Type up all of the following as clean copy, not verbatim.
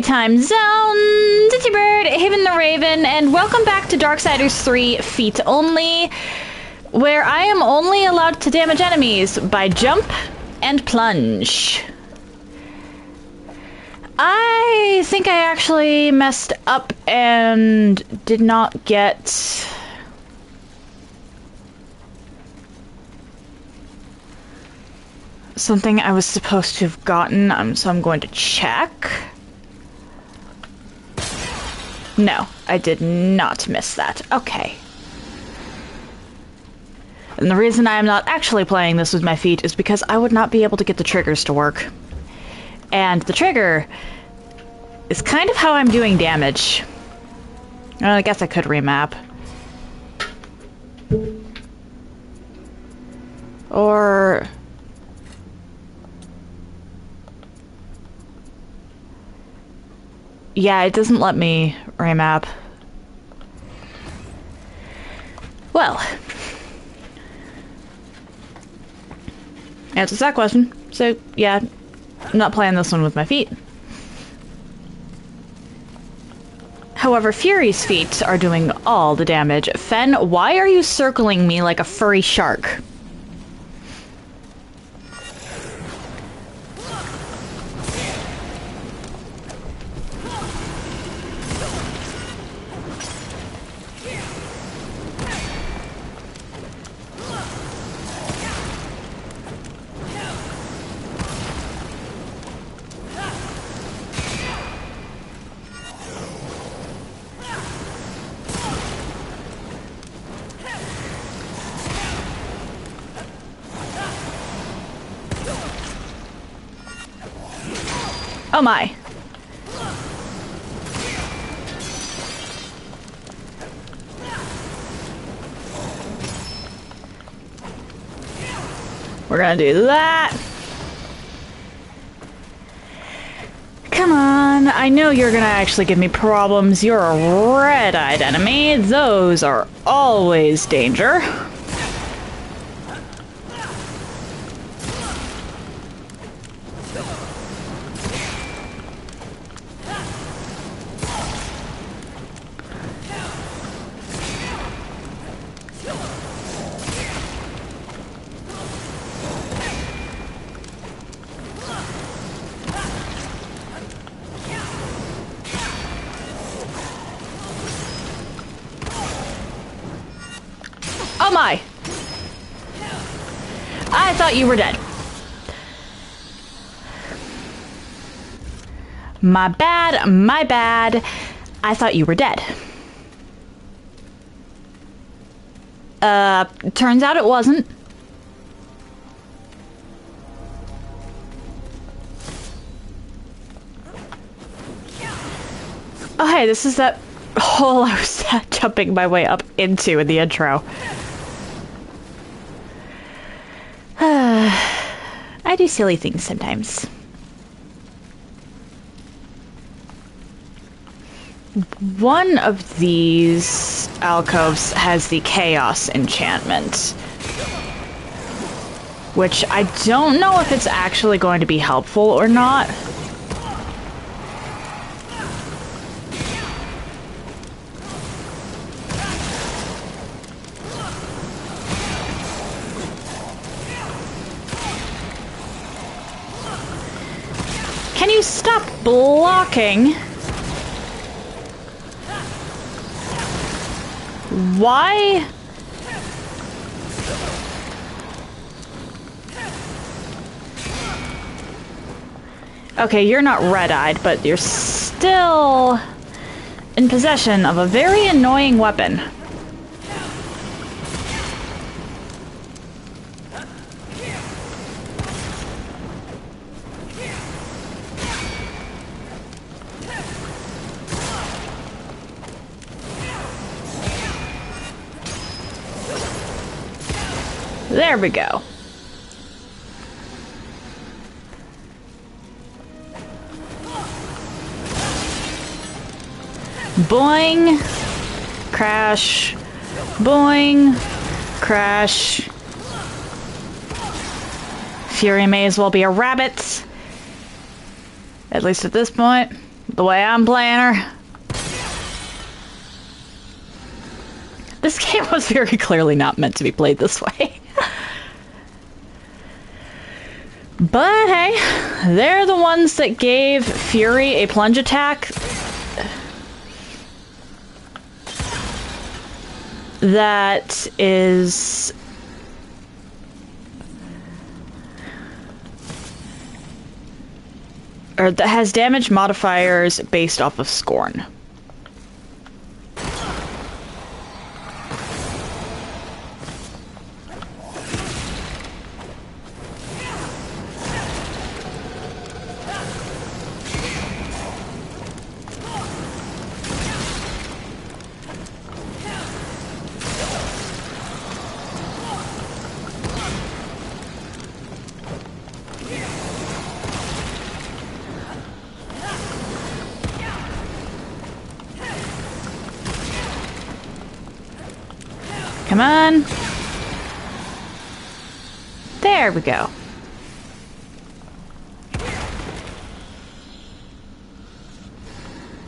time zone, Ditty Bird, Haven the Raven, and welcome back to Darksiders 3 Feet Only, where I am only allowed to damage enemies by jump and plunge. I think I actually messed up and did not get something I was supposed to have gotten, so I'm going to check. No, I did not miss that. Okay. And the reason I am not actually playing this with my feet is because I would not be able to get the triggers to work. And the trigger is kind of how I'm doing damage. Well, I guess I could remap. Or... yeah, it doesn't let me remap. Well. Answers that question. So, yeah, I'm not playing this one with my feet. However, Fury's feet are doing all the damage. Fen, why are you circling me like a furry shark? Oh my. We're gonna do that. Come on, I know you're gonna actually give me problems. You're a red-eyed enemy. Those are always danger. Oh my! I thought you were dead. My bad, my bad. I thought you were dead. Turns out it wasn't. Oh hey, this is that hole I was jumping my way up into in the intro. I do silly things sometimes. One of these alcoves has the Chaos enchantment, which I don't know if it's actually going to be helpful or not. Can you stop blocking? Why? Okay, you're not red-eyed, but you're still in possession of a very annoying weapon. There we go. Boing. Crash. Boing. Crash. Fury may as well be a rabbit. At least at this point. the way I'm playing her. This game was very clearly not meant to be played this way. But hey, they're the ones that gave Fury a plunge attack that is... or that has damage modifiers based off of Scorn. Come on. There we go.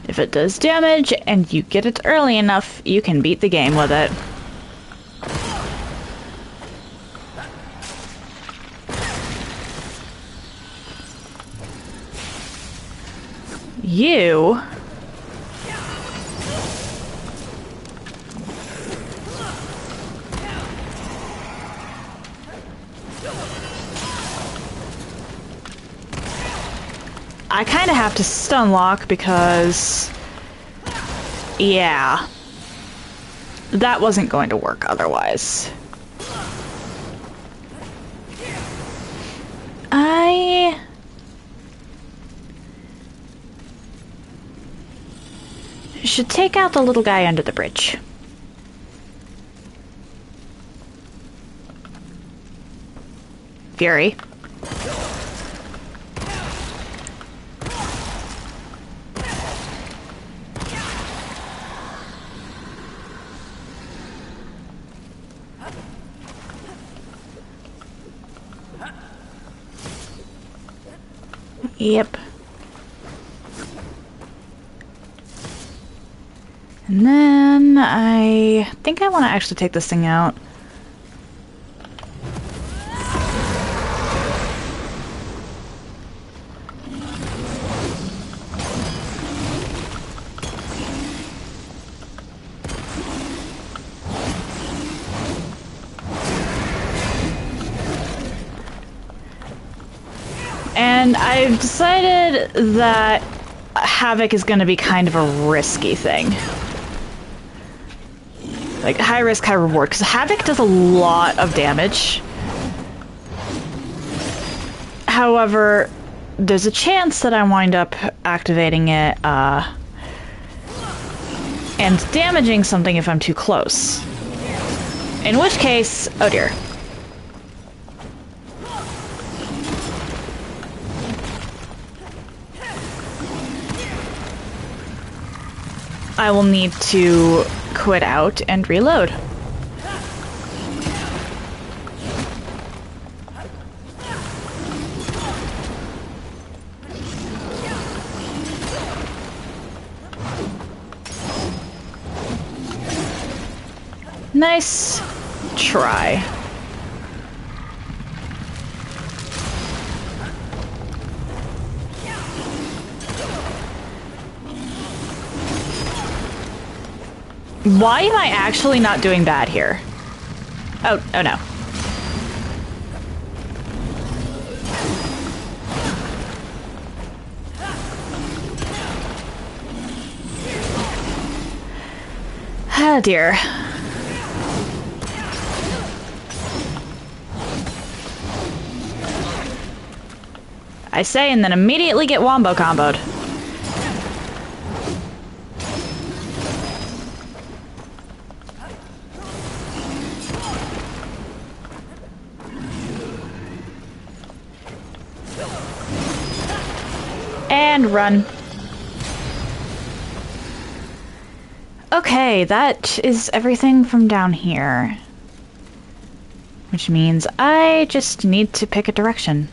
If it does damage and you get it early enough, you can beat the game with it. You... I kind of have to stun lock because, yeah, that wasn't going to work otherwise. I should take out the little guy under the bridge. Fury. Yep. And then I think I want to actually take this thing out. And I've decided that Havoc is going to be kind of a risky thing. Like, high risk, high reward, because Havoc does a lot of damage. However, there's a chance that I wind up activating it, and damaging something if I'm too close. In which case, oh dear. I will need to quit out and reload. Nice try. Why am I actually not doing bad here? Oh no. Oh dear. I say and then immediately get wombo comboed. And run. Okay, that is everything from down here. Which means I just need to pick a direction.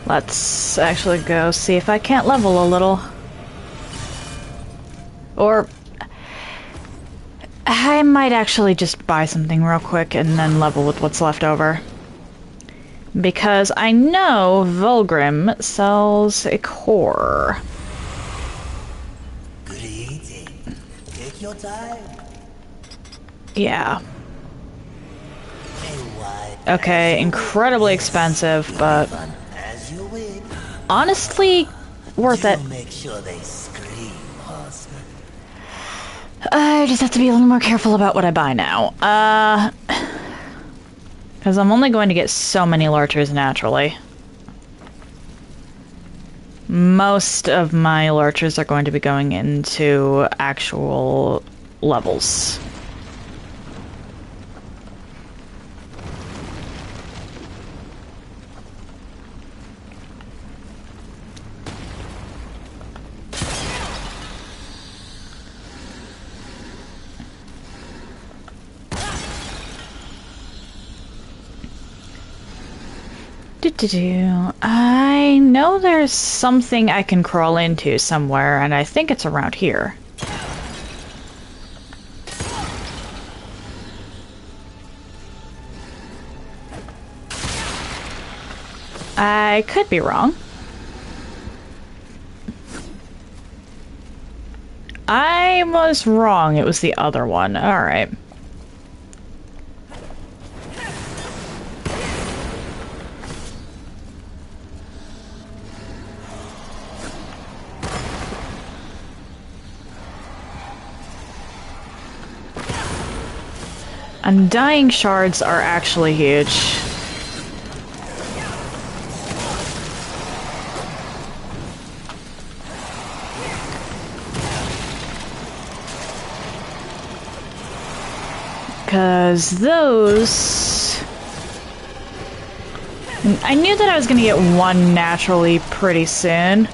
Let's actually go see if I can't level a little. Or I might actually just buy something real quick and then level with what's left over. Because I know Vulgrim sells a core. Good eating. Take your time. Yeah. Okay, incredibly expensive, but honestly worth it. Make sure they scream, husband. I just have to be a little more careful about what I buy now. Because I'm only going to get so many lurchers naturally. Most of my lurchers are going to be going into actual levels. I know there's something I can crawl into somewhere, and I think it's around here. I could be wrong. I was wrong. It was the other one. Alright. Undying shards are actually huge. Because those... I knew that I was going to get one naturally pretty soon.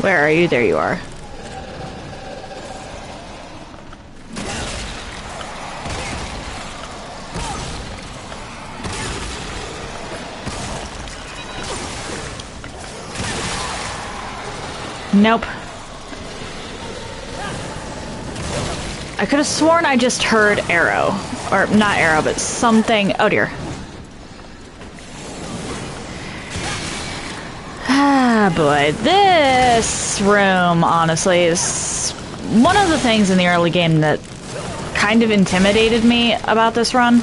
Where are you? There you are. Nope. I could have sworn I just heard arrow. Or not arrow, but something. Oh dear. Ah, boy. This room, honestly, is one of the things in the early game that kind of intimidated me about this run.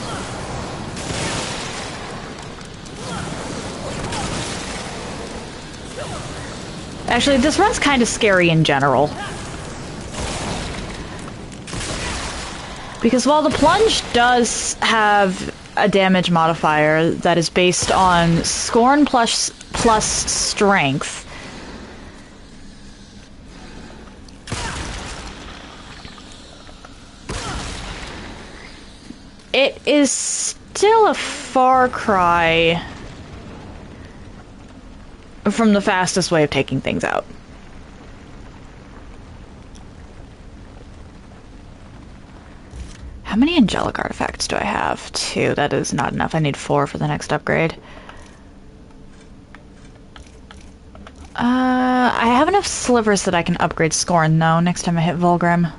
Actually, this run's kind of scary in general. Because while the plunge does have a damage modifier that is based on scorn plus strength, it is still a far cry from the fastest way of taking things out. How many angelic artifacts do I have? 2. That is not enough. I need 4 for the next upgrade. I have enough slivers that I can upgrade Scorn, though, next time I hit Vulgrim.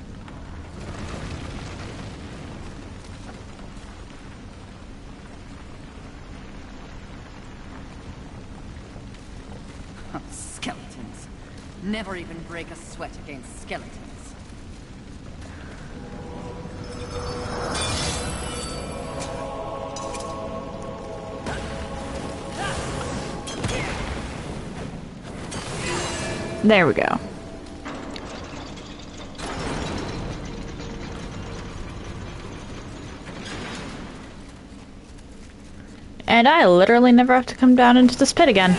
Skeletons. Never even break a sweat against skeletons. There we go. And I literally never have to come down into this pit again.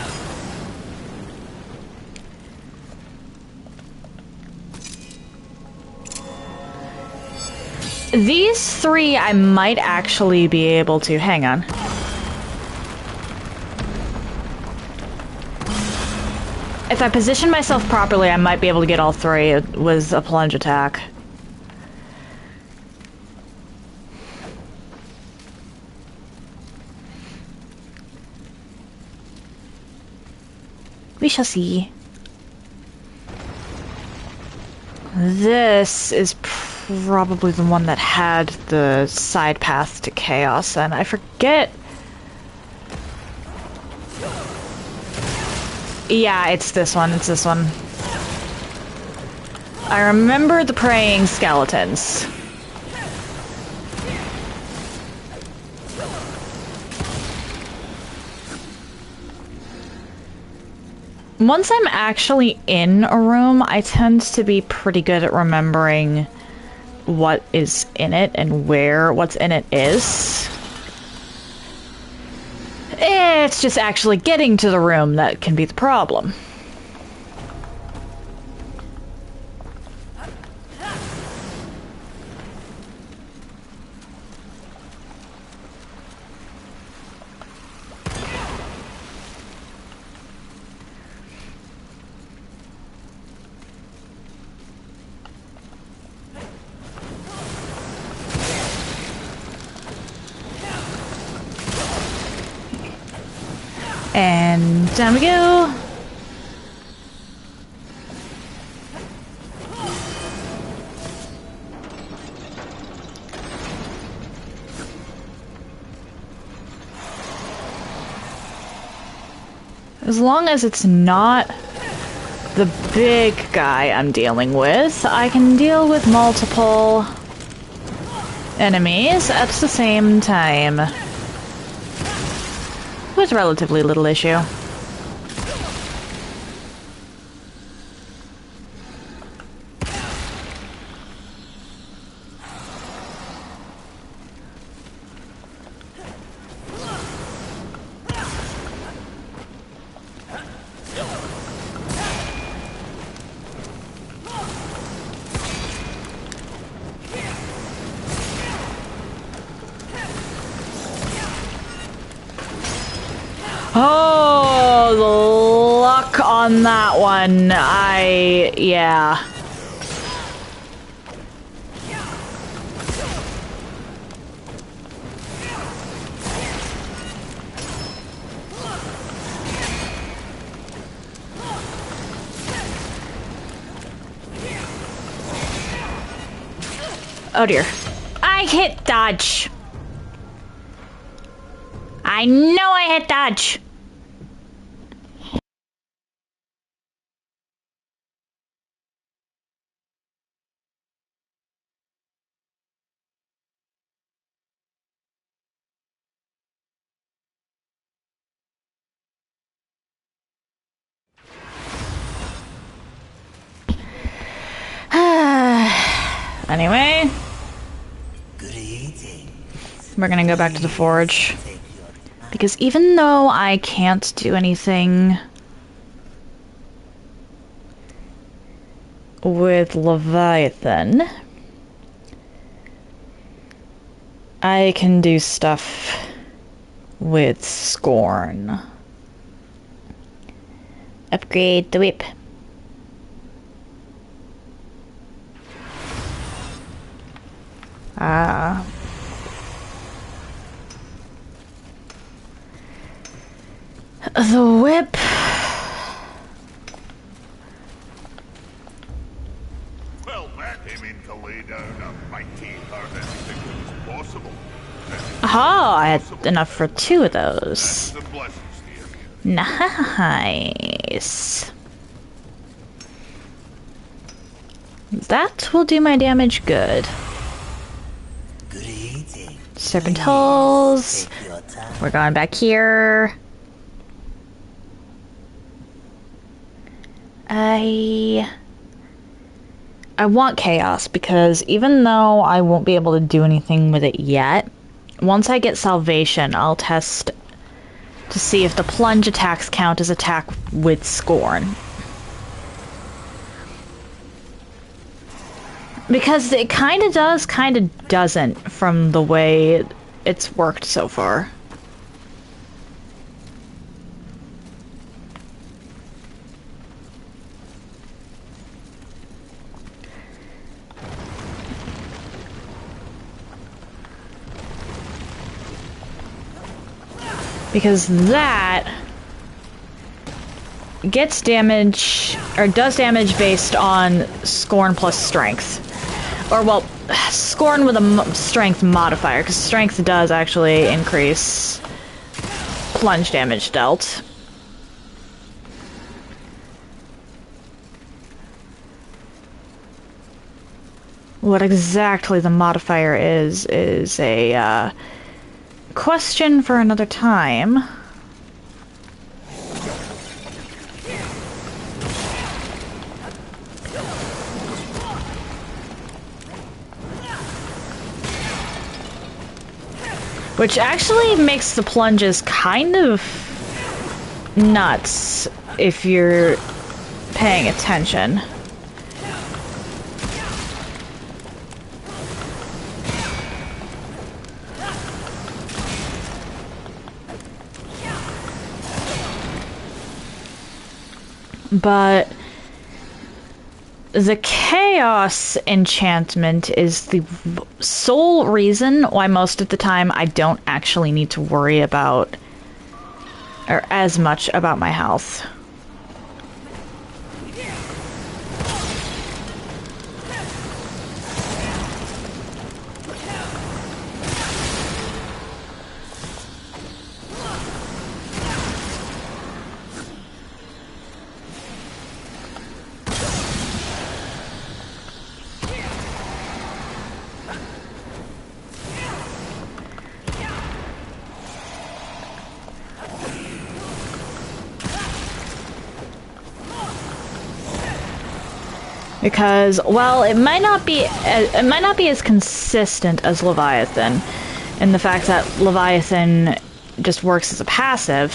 These three I might actually be able to... Hang on. If I position myself properly, I might be able to get all three. It was a plunge attack. We shall see. This is probably the one that had the side path to chaos, and I forget... Yeah, it's this one, it's this one. I remember the praying skeletons. Once I'm actually in a room, I tend to be pretty good at remembering what is in it and where what's in it is. It's just actually getting to the room that can be the problem. And down we go. As long as it's not the big guy I'm dealing with, I can deal with multiple enemies at the same time. With relatively little issue. Oh, the luck on that one. Yeah. Oh dear. I hit dodge. I know I hit dodge. Anyway, we're gonna go back to the forge. Because even though I can't do anything with Leviathan, I can do stuff with Scorn. Upgrade the whip. The whip. Well, that aiming to lay down a mighty hard anything that was possible. Aha, I had enough for 2 of those. The blessings to you. Nice. That will do my damage good. Serpent holes. We're going back here. I want chaos because even though I won't be able to do anything with it yet, once I get salvation, I'll test to see if the plunge attacks count as attack with Scorn. Because it kind of does, kind of doesn't, from the way it's worked so far. Because that gets damage, or does damage based on Scorn plus Strength. Or, well, Scorn with a Strength modifier, because Strength does actually increase plunge damage dealt. What exactly the modifier is a question for another time. Which actually makes the plunges kind of nuts if you're paying attention. But the Chaos enchantment is the sole reason why most of the time I don't actually need to worry about, or as much about, my health. Because, well, it might not be as consistent as Leviathan, in the fact that Leviathan just works as a passive.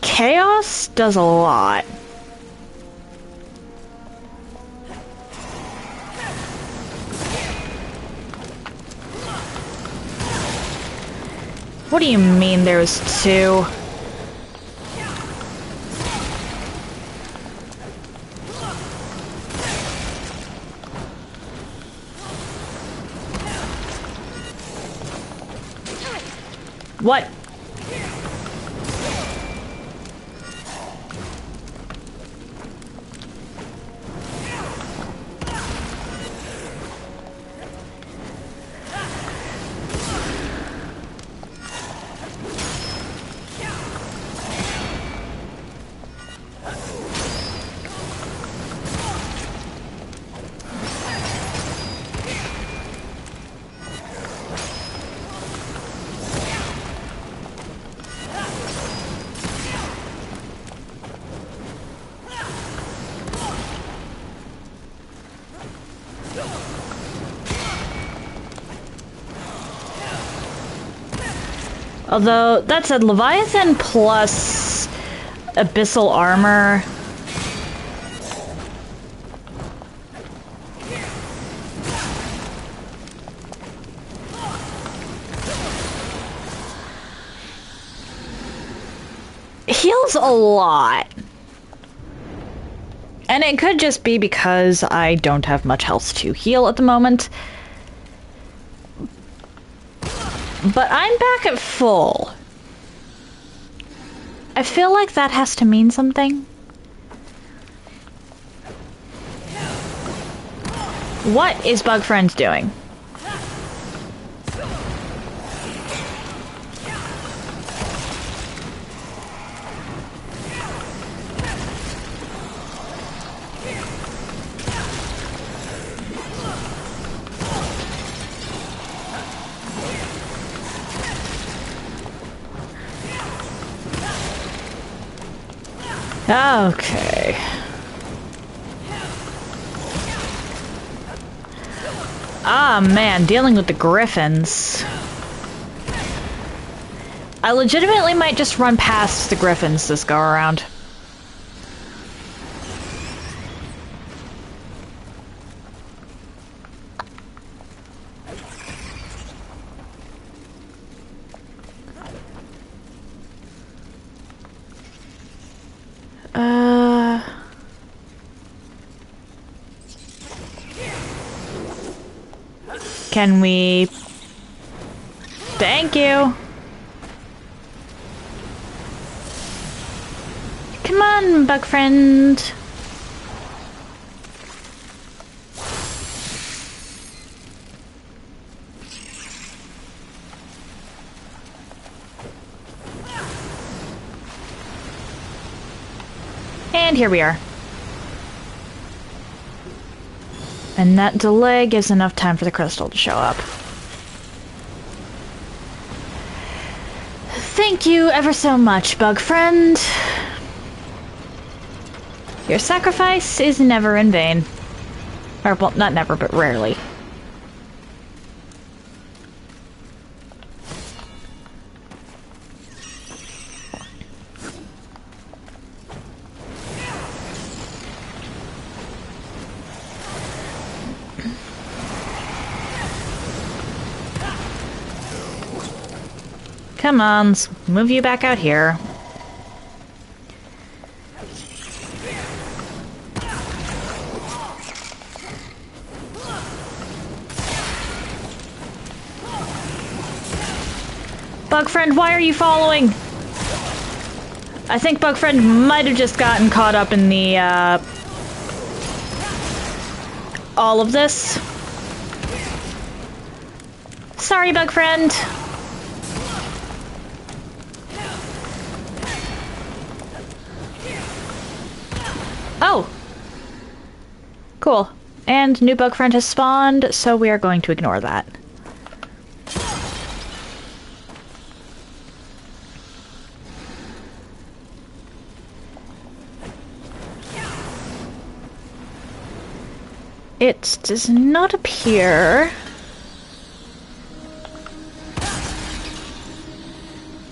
Chaos does a lot. What do you mean there's two? What? Although, that said, Leviathan plus Abyssal Armor... heals a lot. And it could just be because I don't have much health to heal at the moment. But I'm back at full. I feel like that has to mean something. What is Bug Friends doing? Okay. Ah, man, dealing with the griffins. I legitimately might just run past the griffins this go around. Can we... Thank you! Come on, bug friend! And here we are. And that delay gives enough time for the crystal to show up. Thank you ever so much, bug friend. Your sacrifice is never in vain. Or, well, not never, but rarely. Come on, let's move you back out here. Bug friend, why are you following? I think bug friend might have just gotten caught up in the, all of this. Sorry, bug friend. Oh! Cool. And new bug friend has spawned, so we are going to ignore that. It does not appear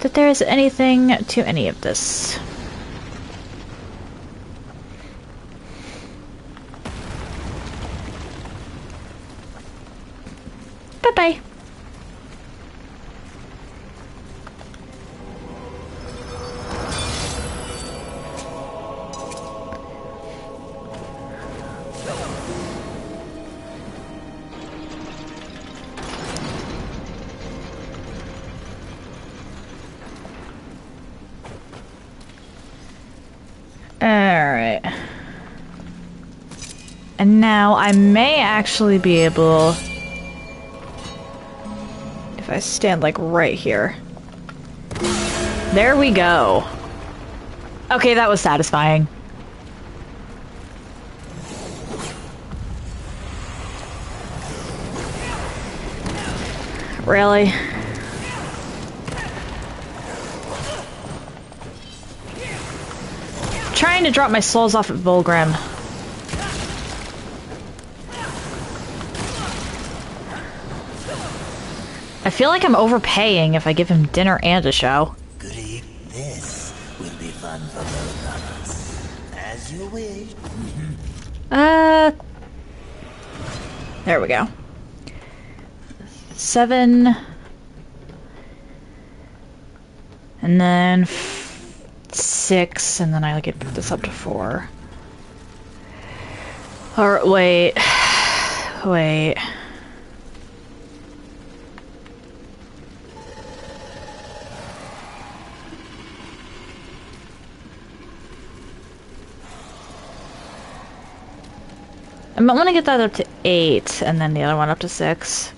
that there is anything to any of this. Bye-bye. Alright. And now I may actually be able... if I stand like right here. There we go. Okay, that was satisfying. Really? Trying to drop my souls off at Volgrim. I feel like I'm overpaying if I give him dinner and a show. Goody, this will be fun for both of us. As you wish. There we go. 7. And then 6, and then I get this up to 4. Or wait. Wait. I want to get that up to 8, and then the other one up to 6.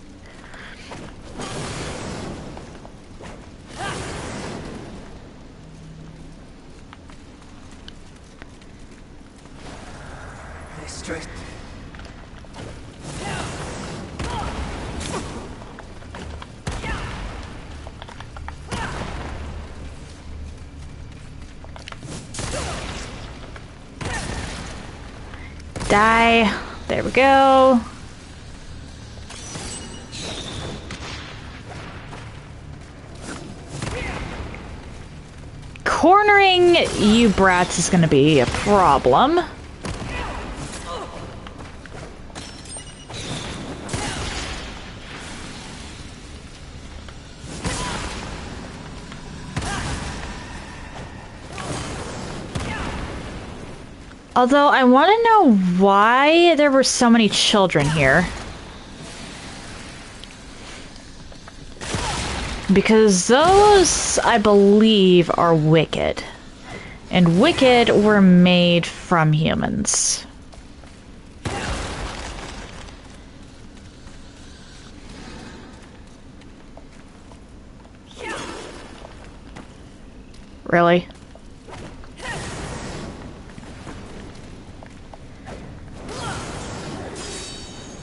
Die. There we go. Cornering you brats is gonna be a problem. Although, I want to know why there were so many children here. Because those, I believe, are wicked. And wicked were made from humans. Really?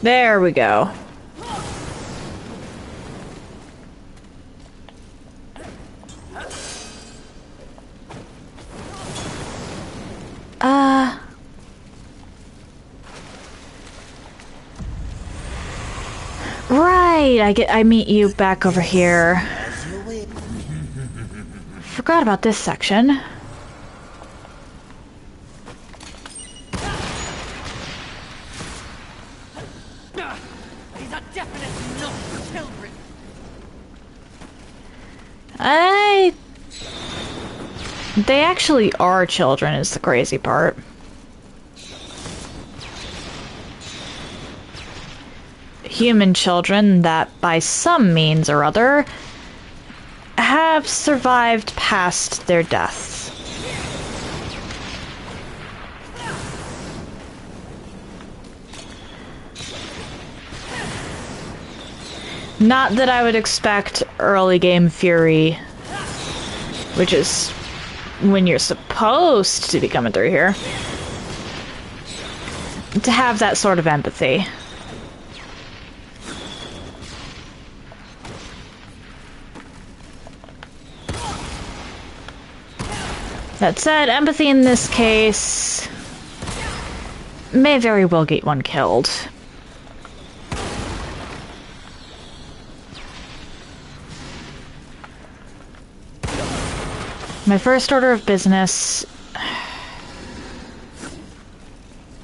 There we go. Right, I meet you back over here. As you wish. Forgot about this section. These are definitely not children. They actually are children, is the crazy part. Human children that, by some means or other, have survived past their deaths. Not that I would expect early game Fury, which is when you're supposed to be coming through here, to have that sort of empathy. That said, empathy in this case may very well get one killed. My first order of business...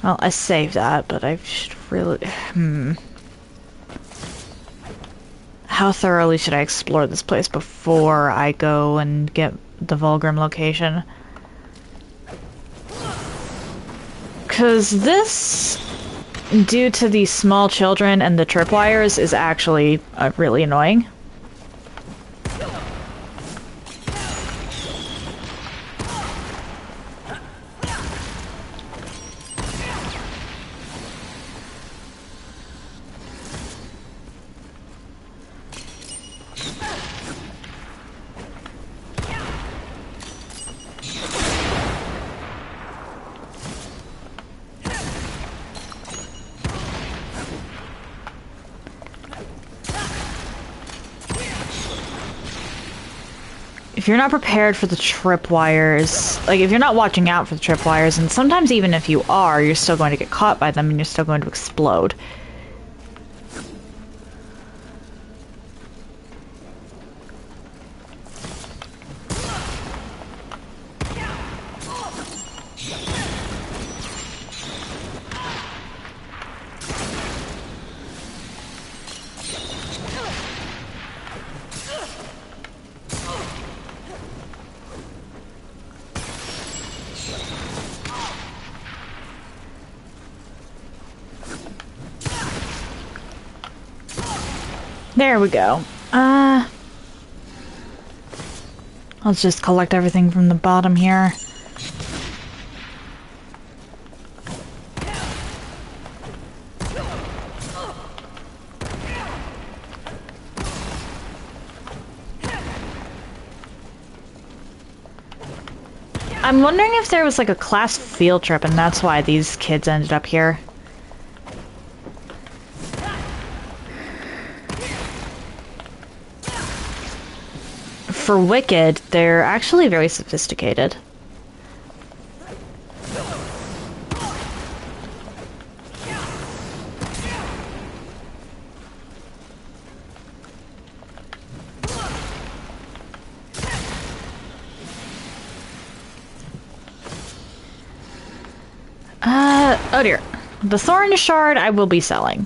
Well, I saved that, but I should really... How thoroughly should I explore this place before I go and get the Vulgrim location? Because this, due to the small children and the tripwires, is actually really annoying. If you're not prepared for the tripwires, like if you're not watching out for the tripwires, and sometimes even if you are, you're still going to get caught by them and you're still going to explode. There we go. Let's just collect everything from the bottom here. I'm wondering if there was like a class field trip and that's why these kids ended up here. For Wicked, they're actually very sophisticated. Oh dear. The Thorn Shard I will be selling.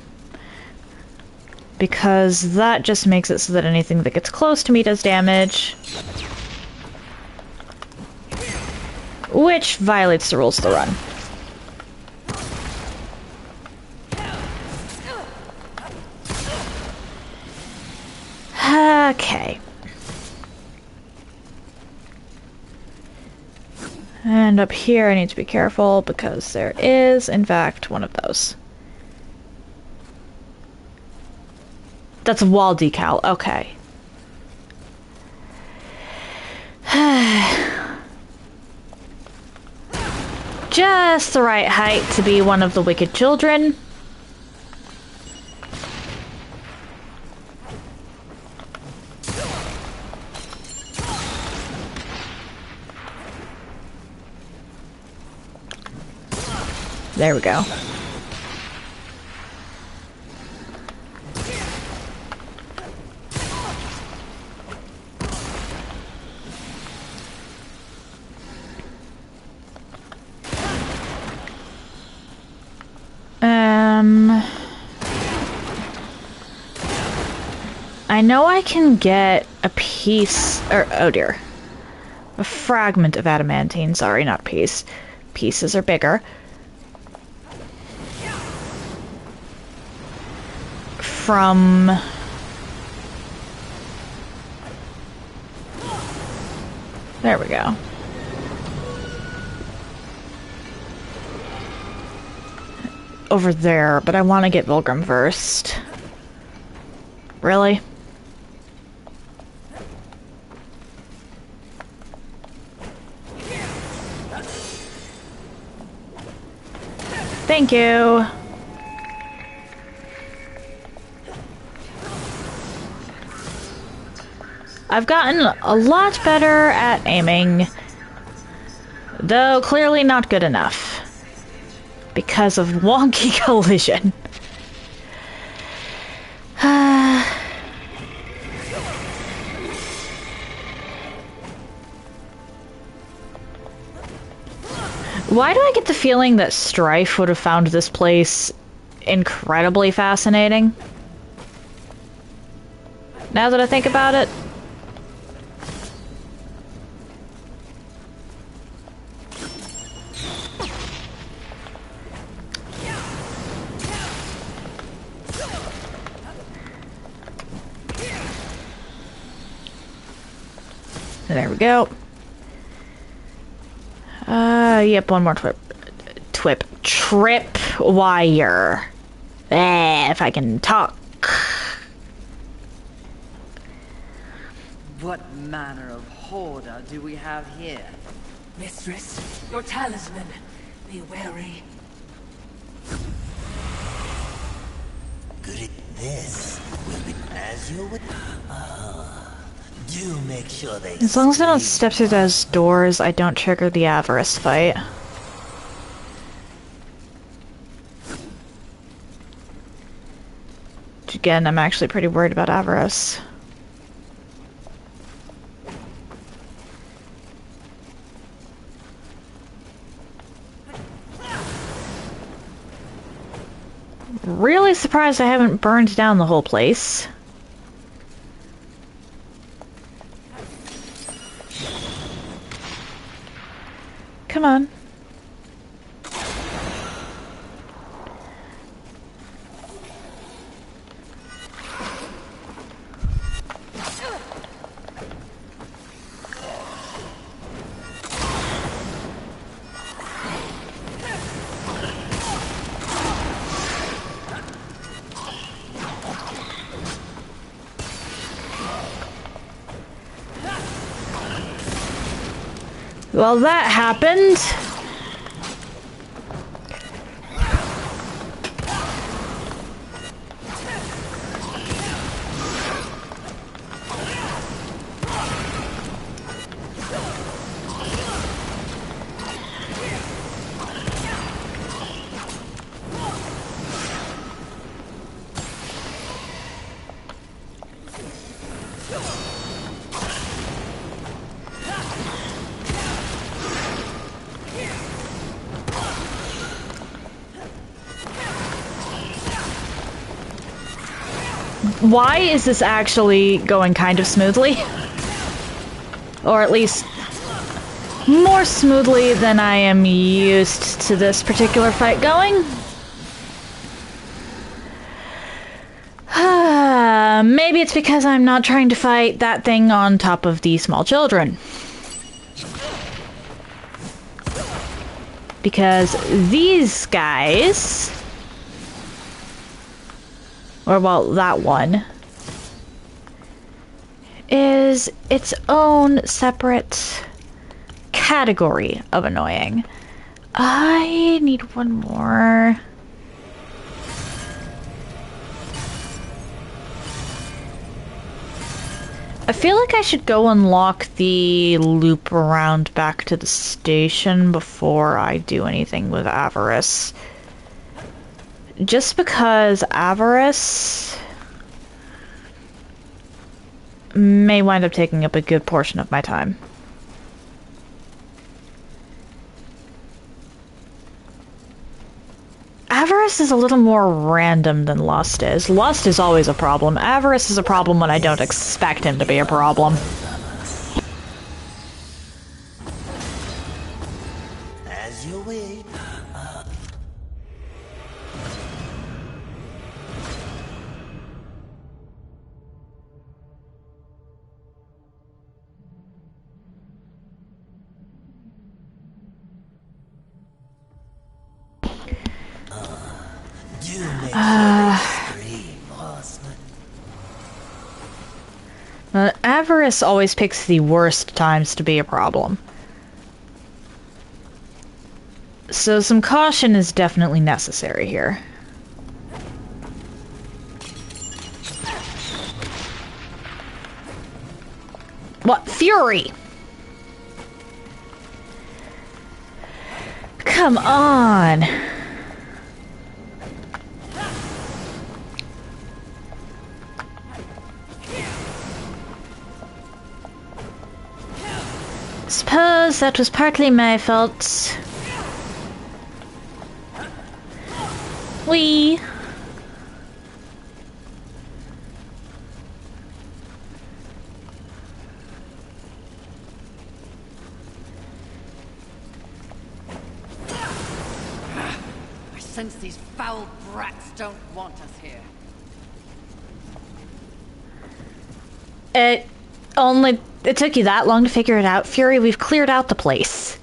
Because that just makes it so that anything that gets close to me does damage. Which violates the rules of the run. Okay. And up here I need to be careful because there is, in fact, one of those. That's a wall decal. Okay. Just the right height to be one of the wicked children. There we go. I know I can get a piece, or, oh dear, a fragment of adamantine, sorry, not piece. Pieces are bigger. From... There we go. Over there, but I want to get Vulgrim first. Really? Thank you. I've gotten a lot better at aiming, though clearly not good enough because of wonky collision. Why do I get the feeling that Strife would have found this place incredibly fascinating? Now that I think about it. There we go. Yep, one more trip wire. If I can talk. What manner of hoarder do we have here? Mistress, your talisman. Be wary. Good. This will be as you would. Do make sure they. As long as I don't step through those doors, I don't trigger the avarice fight. Which again, I'm actually pretty worried about avarice. Really surprised I haven't burned down the whole place. Come on. Well, that happened. Why is this actually going kind of smoothly? Or at least more smoothly than I am used to this particular fight going? Maybe it's because I'm not trying to fight that thing on top of the small children. Because these guys... Or, well, that one... is its own separate category of annoying. I need one more. I feel like I should go unlock the loop around back to the station before I do anything with Avarice. Just because Avarice may wind up taking up a good portion of my time. Avarice is a little more random than Lust is. Lust is always a problem. Avarice is a problem when I don't expect him to be a problem. As you wait. Do make sure they scream, horseman. Avarice always picks the worst times to be a problem. So some caution is definitely necessary here. What? Fury! Come on! Suppose that was partly my fault. Whee! I sense these foul brats don't want us here. It took you that long to figure it out, Fury. We've cleared out the place.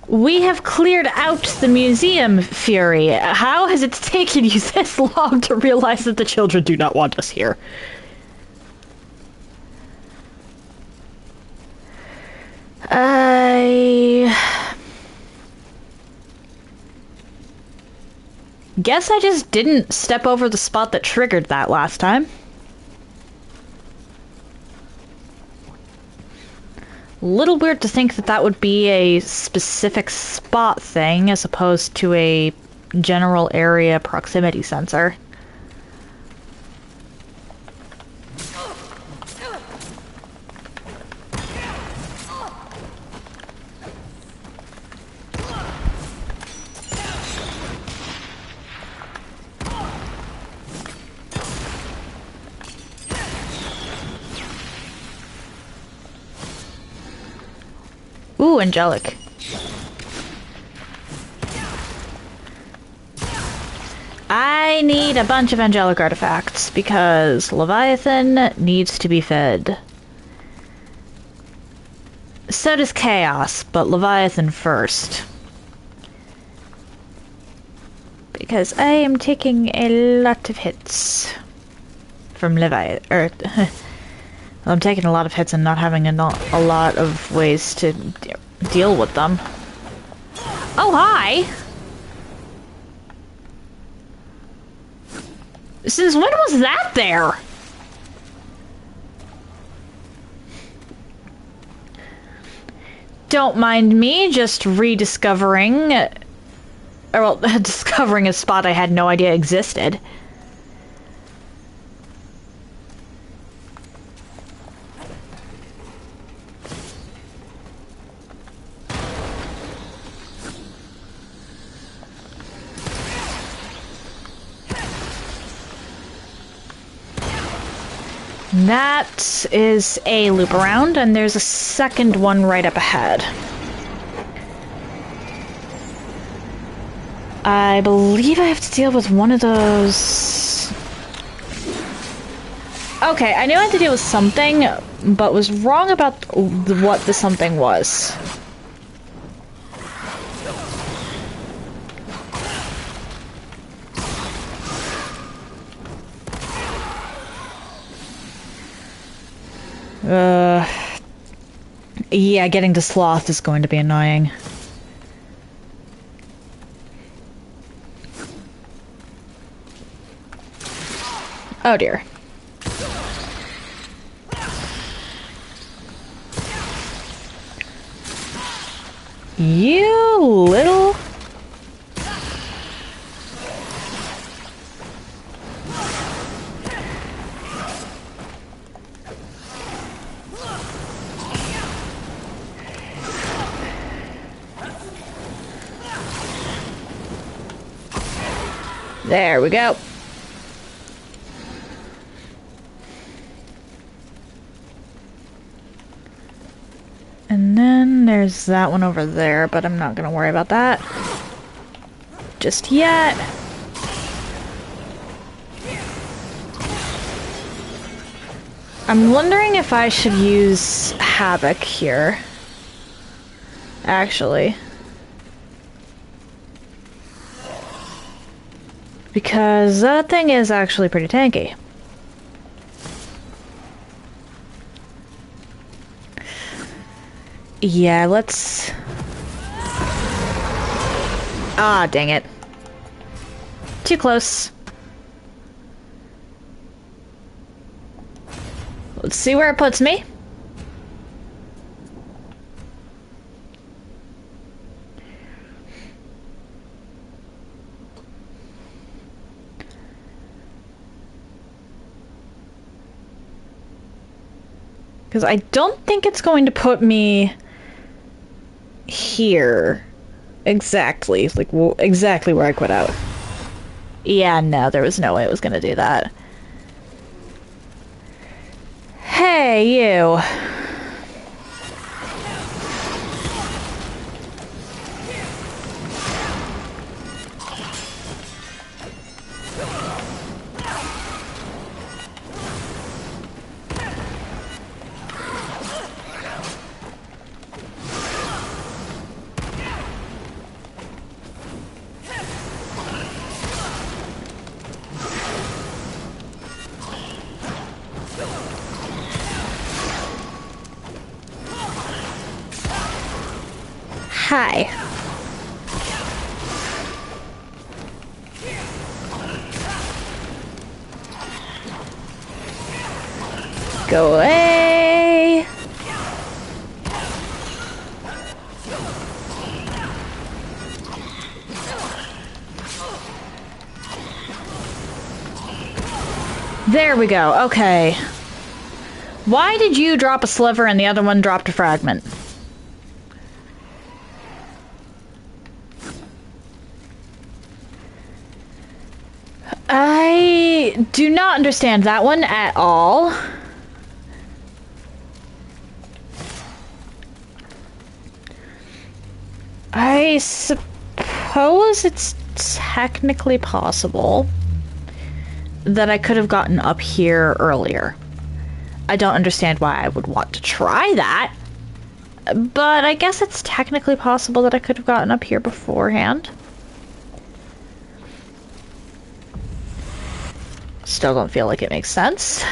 We have cleared out the museum, Fury. How has it taken you this long to realize that the children do not want us here? I guess I just didn't step over the spot that triggered that last time. Little weird to think that that would be a specific spot thing as opposed to a general area proximity sensor. Ooh, angelic. I need a bunch of angelic artifacts because Leviathan needs to be fed. So does Chaos, but Leviathan first. Because I am taking a lot of hits from Leviathan. I'm taking a lot of hits and not having a lot of ways to deal with them. Oh, hi! Since when was that there? Don't mind me just rediscovering... or, well, discovering a spot I had no idea existed. That is a loop around, and there's a second one right up ahead. I believe I have to deal with one of those... Okay, I knew I had to deal with something, but was wrong about what the something was. Yeah, getting to Sloth is going to be annoying. Oh dear. You little... There we go. And then there's that one over there, but I'm not gonna worry about that just yet. I'm wondering if I should use Havoc here. Actually. Because that thing is actually pretty tanky. Yeah, let's... Ah, dang it. Too close. Let's see where it puts me. Because I don't think it's going to put me here. Exactly. Like, exactly where I quit out. Yeah, no, there was no way it was going to do that. Hey, you. Hi. Go away. There we go. Okay. Why did you drop a sliver and the other one dropped a fragment? I do not understand that one at all. I suppose it's technically possible that I could have gotten up here earlier. I don't understand why I would want to try that, but I guess it's technically possible that I could have gotten up here beforehand. Still don't feel like it makes sense.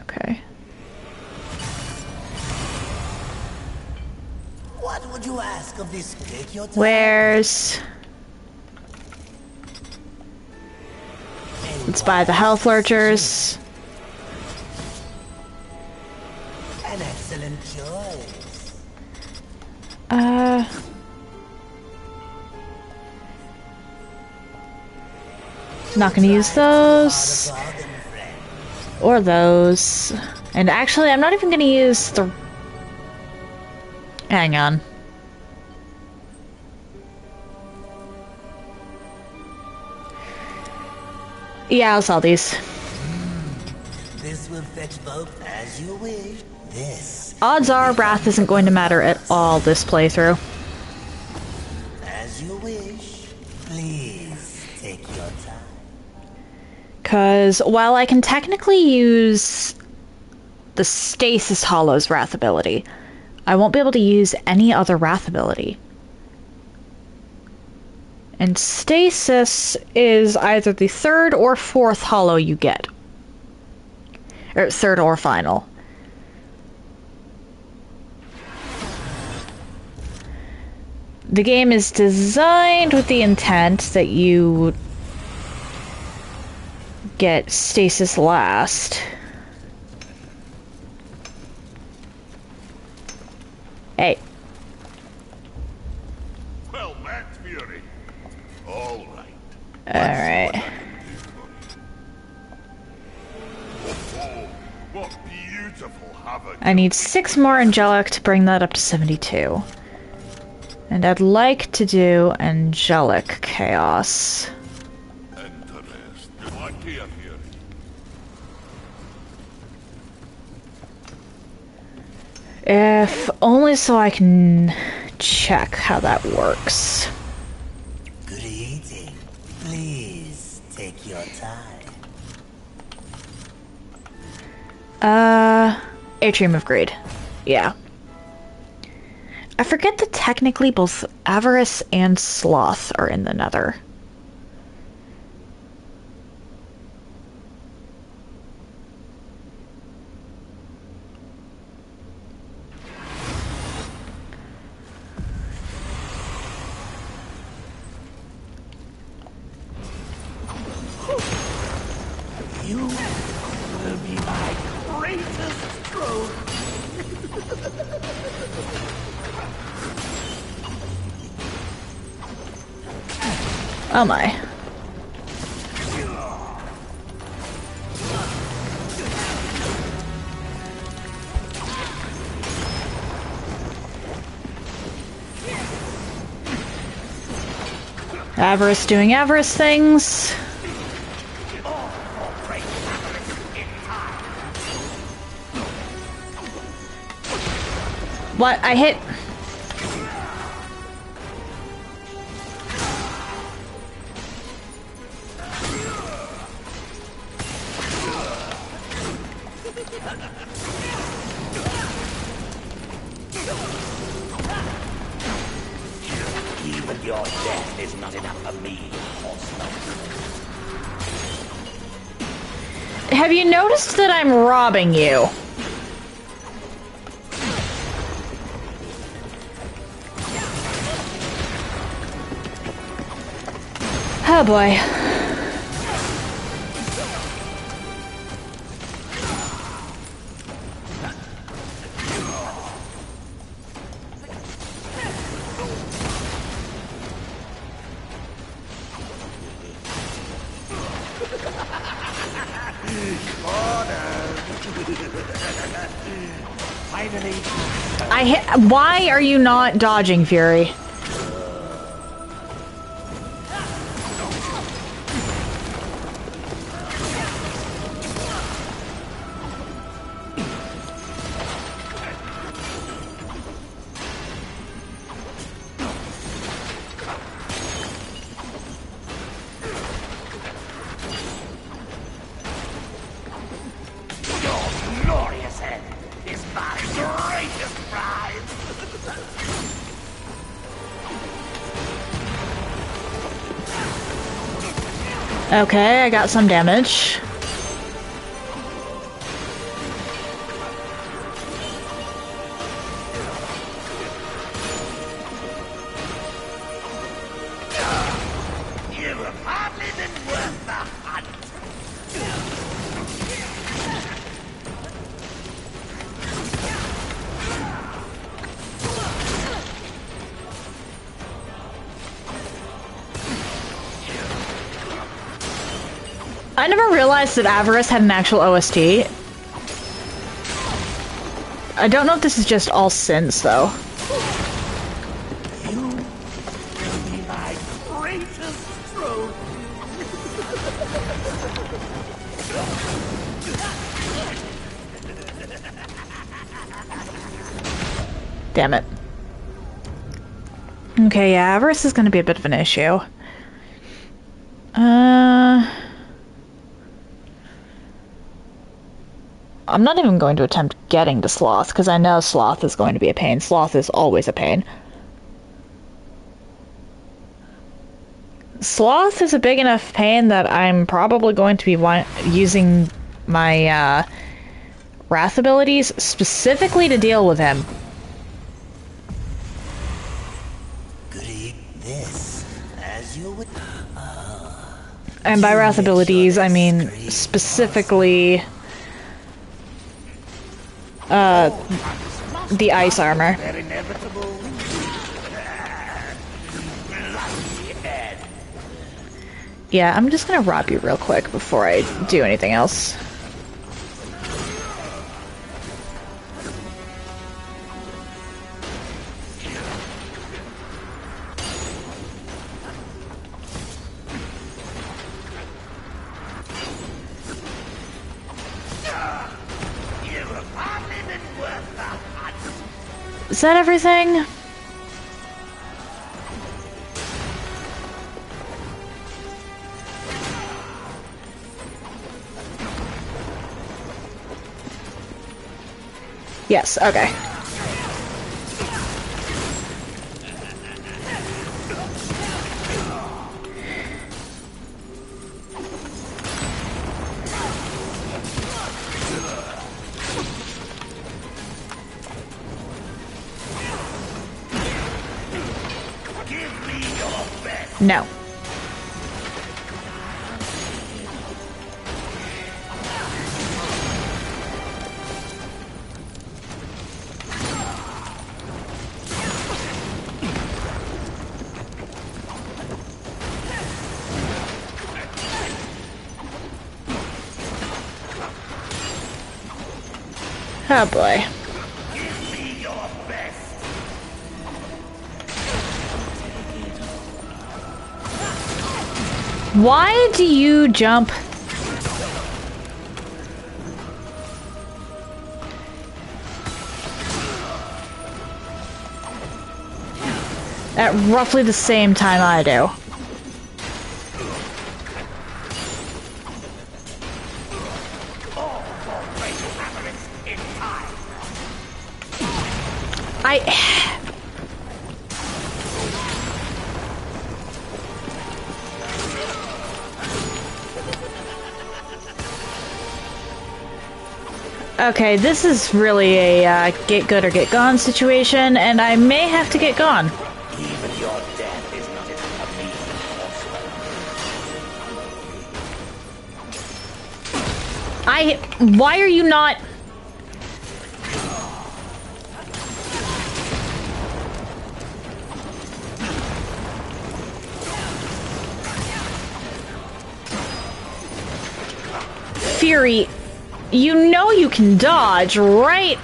Okay. What would you ask of this cake your time? Where's... Let's buy the health lurchers. An excellent choice. Not gonna use those. Or those. And actually, I'm not even gonna use the... Hang on. Yeah, I'll sell these. This will fetch both as you wish. This. Odds are Wrath isn't going to matter at all this playthrough. And As you wish. Please take your time. Because while I can technically use the Stasis Hollow's Wrath ability, I won't be able to use any other Wrath ability. And Stasis is either the third or fourth Hollow you get. Or third or final. The game is designed with the intent that you get Stasis last. Hey. Well met, Fury. All right. Alright. Oh, what beautiful havoc. I need 6 more Angelic to bring that up to 72. And I'd like to do Angelic Chaos. Interesting. What do you, Fury? If only so I can check how that works. Good eating. Please take your time. Atrium of Greed. Yeah. I forget that technically both Avarice and Sloth are in the Nether. You will be my greatest trophy. Oh my. Avarice doing Avarice things. What? I hit... Even your death is not enough for me, horseman. Have you noticed that I'm robbing you? Oh boy. Finally, I hit... Why are you not dodging, Fury? your glorious head is my greatest prize. Okay, I got some damage. You have hardly been worth the hunt. I never realized that Avarice had an actual OST. I don't know if this is just all synths, though. You will be my greatest trophy. Damn it. Okay, yeah, avarice is going to be a bit of an issue. I'm not even going to attempt getting to Sloth, because I know Sloth is going to be a pain. Sloth is always a pain. Sloth is a big enough pain that I'm probably going to be using my Wrath abilities specifically to deal with him. Could eat this as you would. And by Wrath abilities, I mean specifically the ice armor. Yeah, I'm just gonna rob you real quick before I do anything else. Is that everything? Yes, okay. No. Oh boy. Why do you jump? At roughly the same time I do. Okay, this is really a get good or get gone situation, and I may have to get gone. Even your death is not enough for me. Why are you not... Fury, you know you can dodge, right?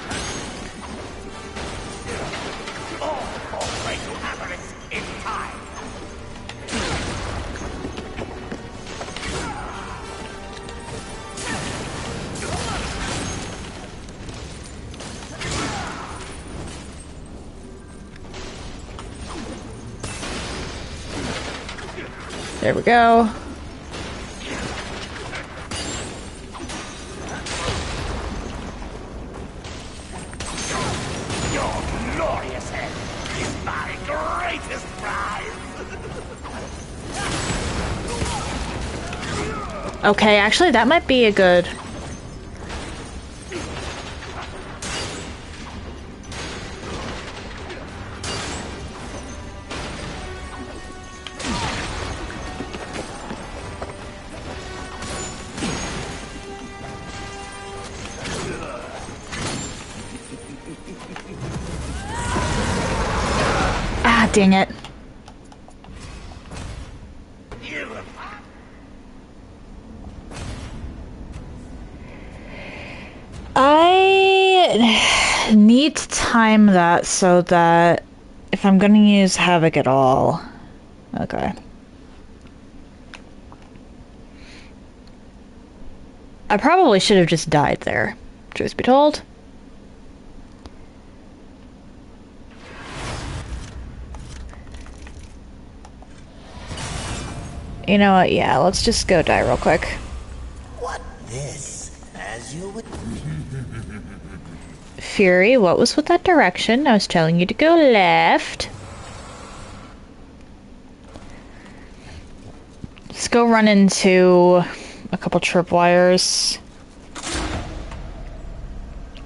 There we go. Okay, actually, that might be a good... Ah, dang it. I need to time that so that if I'm going to use Havoc at all... Okay. I probably should have just died there, truth be told. You know what? Yeah, let's just go die real quick. What this? As you would. Fury, what was with that direction? I was telling you to go left. Let's go run into a couple tripwires.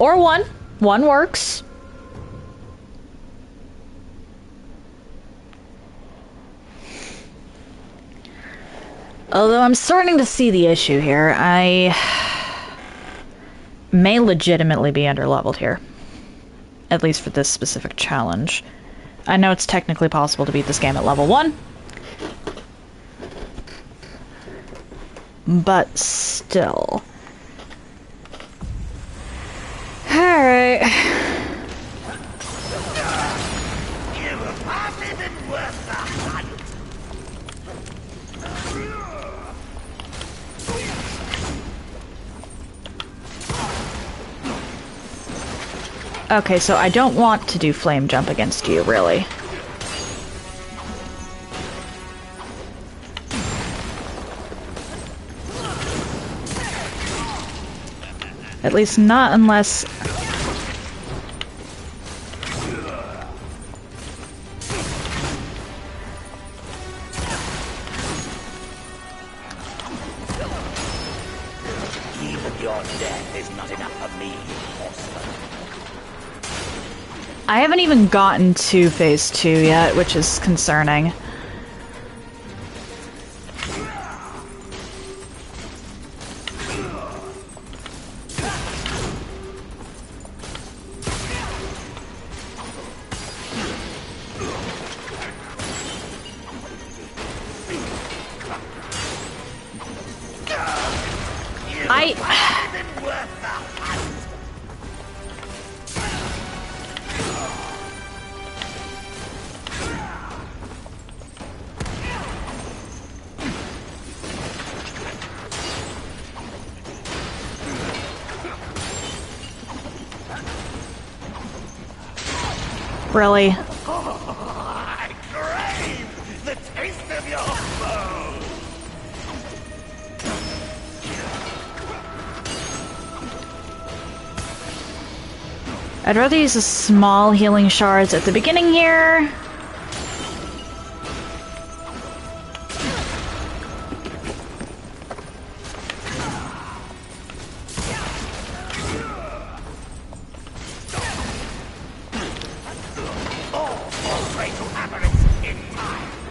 Or one. One works. Although I'm starting to see the issue here. I may legitimately be underleveled here. At least for this specific challenge. I know it's technically possible to beat this game at level 1. But still. Alright. Okay, so I don't want to do flame jump against you, really. At least not unless... Even your death is not enough for me, horseman. I haven't even gotten to phase 2 yet, which is concerning. Really? I crave the taste of your foe. I'd rather use a small healing shards at the beginning here.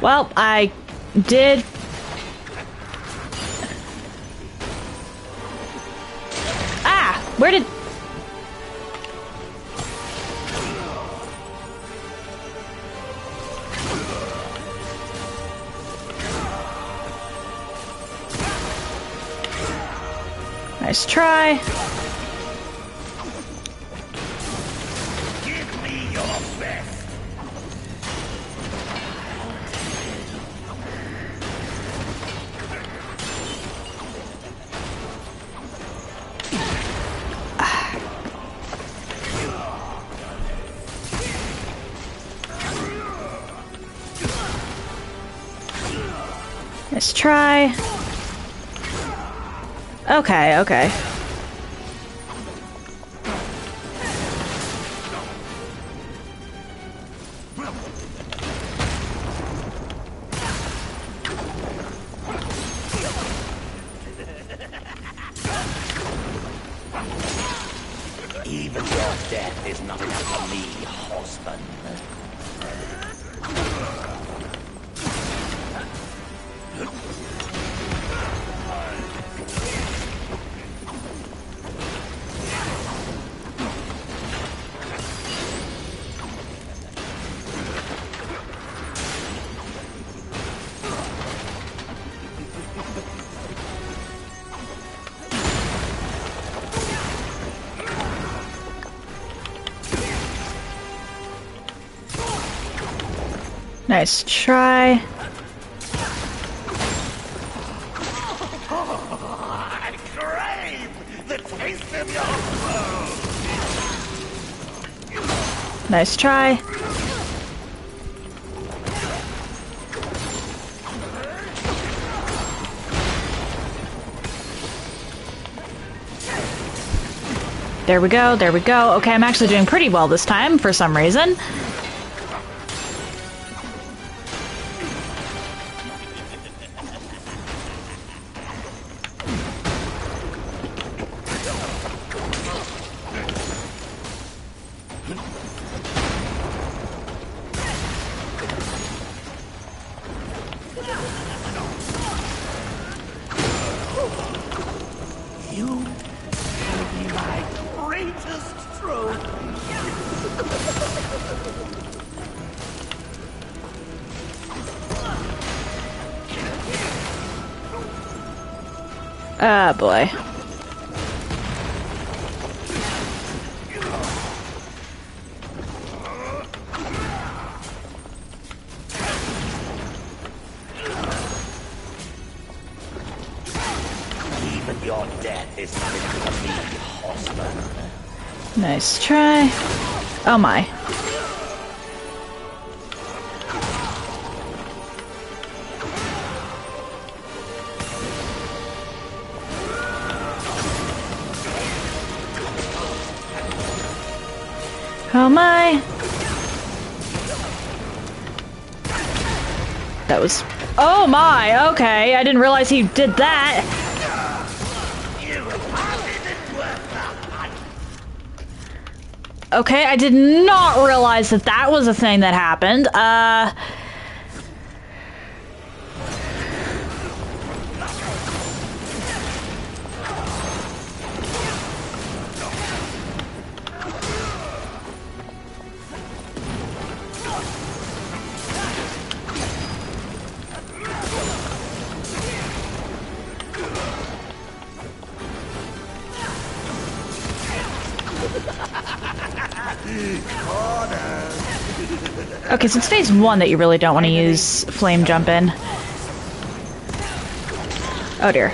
Well, I did. Ah! Where did... Nice try. Give me your best. Nice try. Okay, okay. Even your death is not enough for me, horseman. Nice try. I crave the taste of your foe. Nice try. There we go, there we go. Okay, I'm actually doing pretty well this time, for some reason. Ah, boy. Even your death is fit for me, horseman. Nice try. Oh my. Oh my! That was... Oh my! Okay, I didn't realize he did that! Okay, I did not realize that that was a thing that happened. Okay, so it's phase 1 that you really don't want to use flame jump in. Oh dear.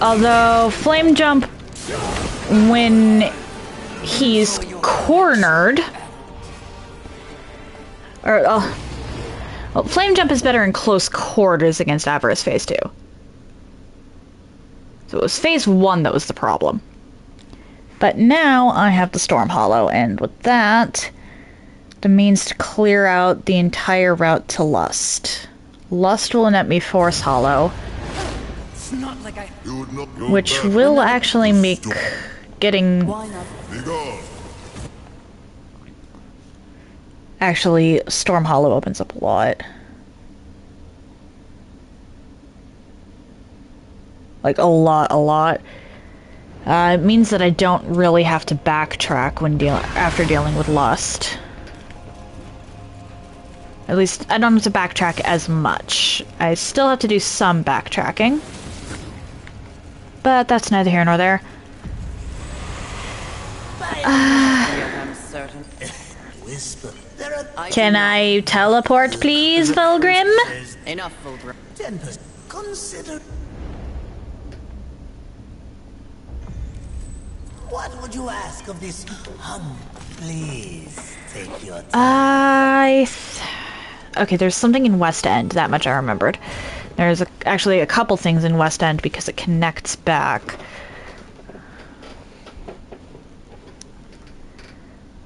Although, flame jump, when he's cornered... Or, well, flame jump is better in close quarters against Avarice phase 2. So it was phase 1 that was the problem. But now I have the Storm Hollow, and with that, the means to clear out the entire route to Lust. Lust will net me Force Hollow, which will actually make getting... Actually, Storm Hollow opens up a lot. Like, a lot. It means that I don't really have to backtrack when after dealing with Lust. At least, I don't have to backtrack as much. I still have to do some backtracking. But that's neither here nor there. Can I teleport, please, Vulgrim? Enough, Fulgrim. 10%. Consider... What would you ask of this please take your time. Okay, there's something in West End, that much I remembered. There's actually a couple things in West End because it connects back.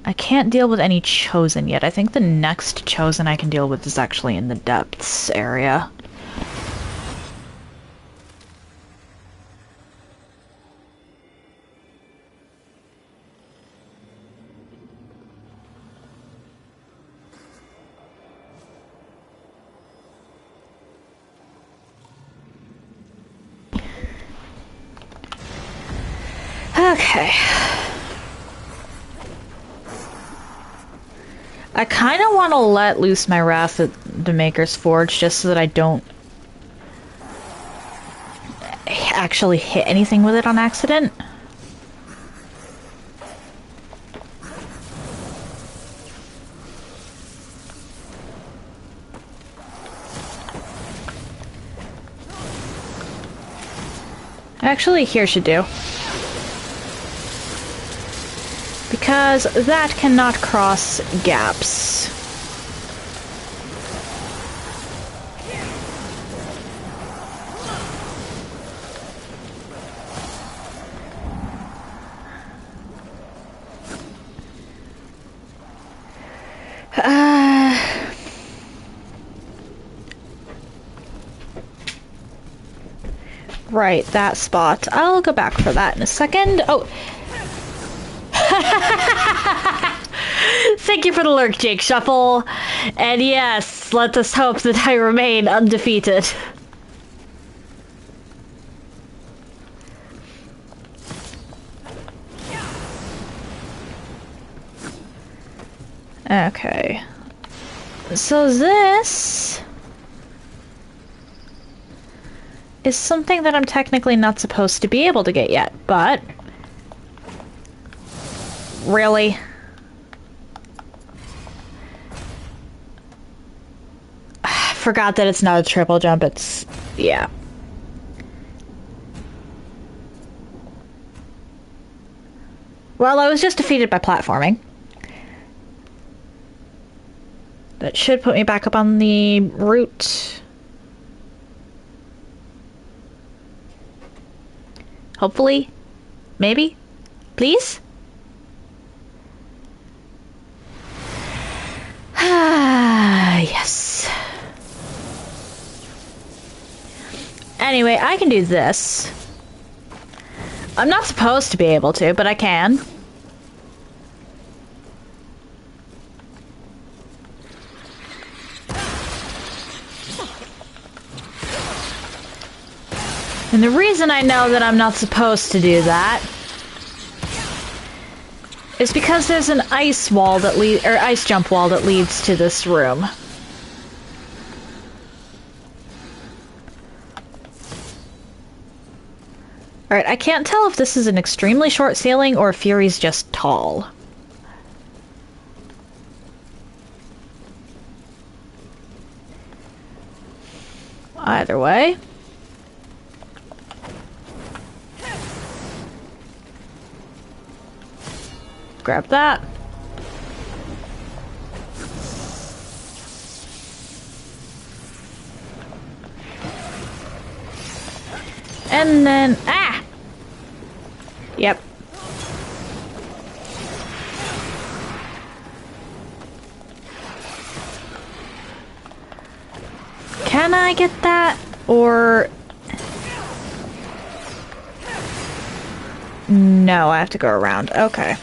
I can't deal with any Chosen yet. I think the next Chosen I can deal with is actually in the Depths area. Okay. I kind of want to let loose my wrath at the Maker's Forge just so that I don't actually hit anything with it on accident. Actually, here should do. Because that cannot cross gaps. Right, that spot. I'll go back for that in a second. Oh. Thank you for the lurk, Jake Shuffle. And yes, let us hope that I remain undefeated. Okay. So this is something that I'm technically not supposed to be able to get yet, but... Really? I forgot that it's not a triple jump, it's... yeah. Well, I was just defeated by platforming. That should put me back up on the route. Hopefully. Maybe. Please? Ah, yes. Anyway, I can do this. I'm not supposed to be able to, but I can. And the reason I know that I'm not supposed to do that is because there's an ice wall that ice jump wall that leads to this room. Alright, I can't tell if this is an extremely short ceiling or if Fury's just tall. Either way. Grab that. And then... ah! Yep. Can I get that? Or... no, I have to go around. Okay.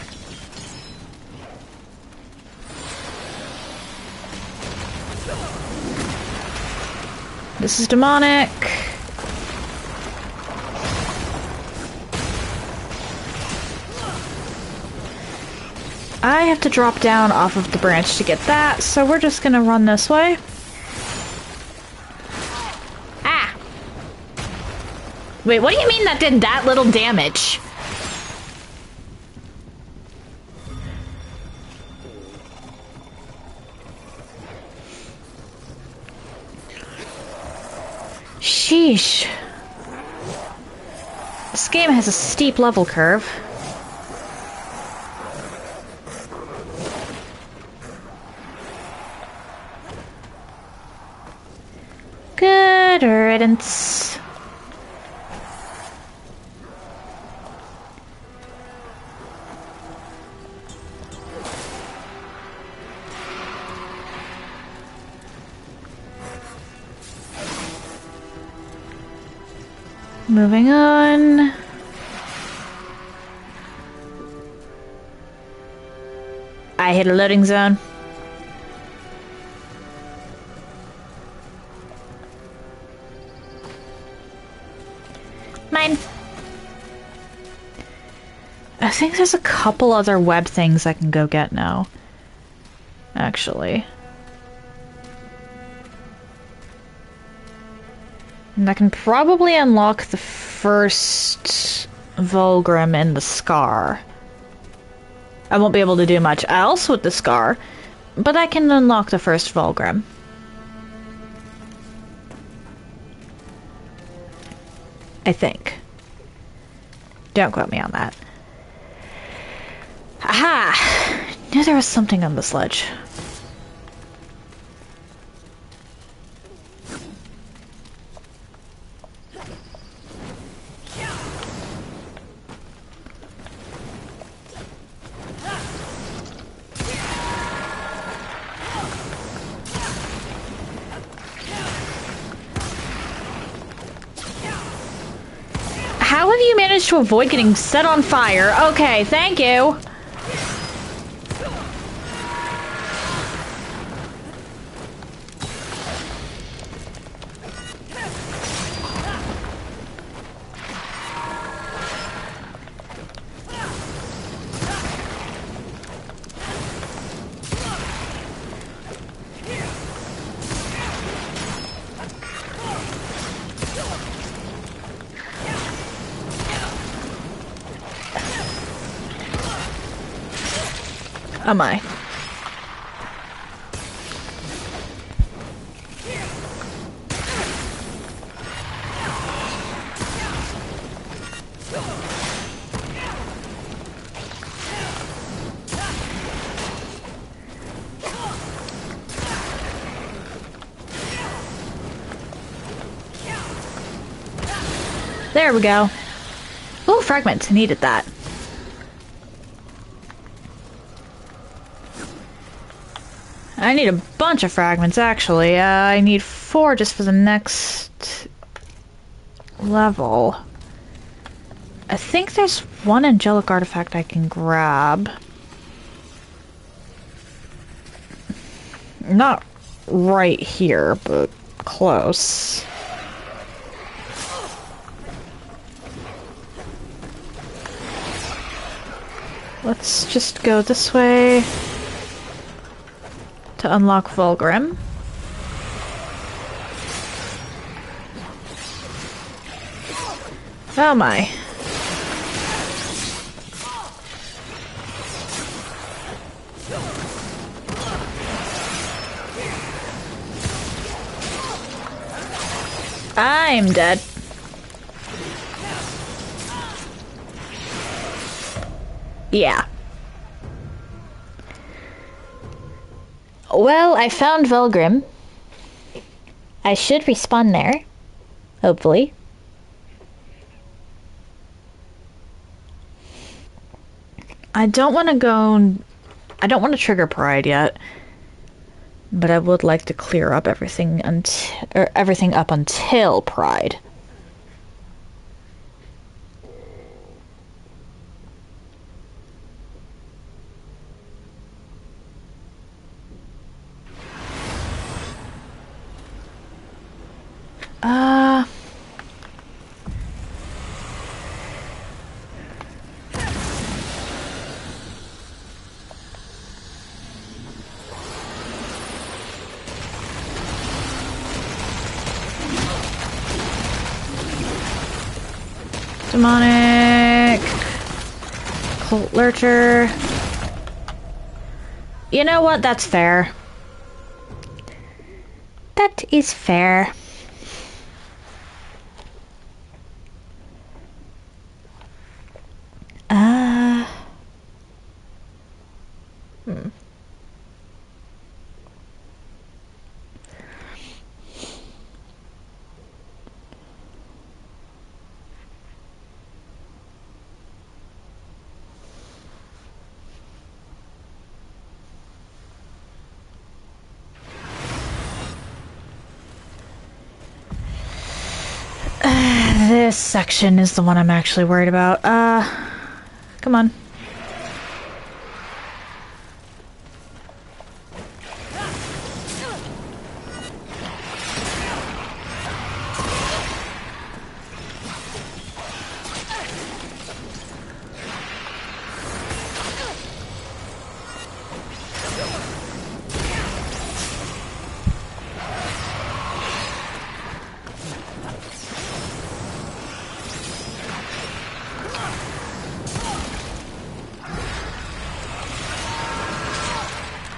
This is demonic. I have to drop down off of the branch to get that, so we're just gonna run this way. Ah! Wait, what do you mean that did that little damage? Sheesh. This game has a steep level curve. Good riddance. Moving on. I hit a loading zone. Mine. I think there's a couple other web things I can go get now. Actually. And I can probably unlock the first Volgrim and the Scar. I won't be able to do much else with the Scar, but I can unlock the first Volgrim. I think. Don't quote me on that. Aha! Knew there was something on this ledge. How have you managed to avoid getting set on fire? Okay, thank you. Oh my. There we go. Ooh, fragments. Needed that. I need a bunch of fragments, actually. I need 4 just for the next level. I think there's one angelic artifact I can grab. Not right here, but close. Let's just go this way to unlock Vulgrim. Oh my. I'm dead. Yeah. Well, I found Vulgrim. I should respawn there. Hopefully. I don't want to go... I don't want to trigger Pride yet. But I would like to clear up everything everything up until Pride. Demonic Cult Lurcher. You know what? That's fair. That is fair. This section is the one I'm actually worried about. Come on.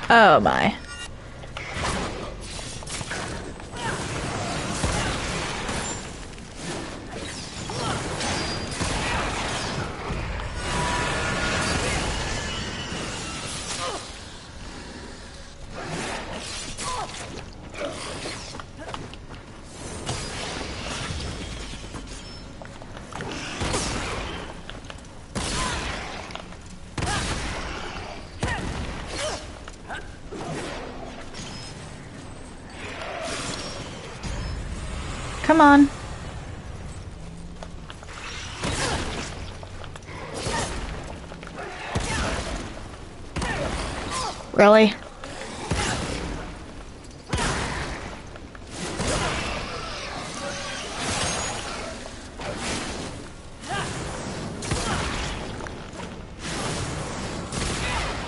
Oh my. Come on. Really?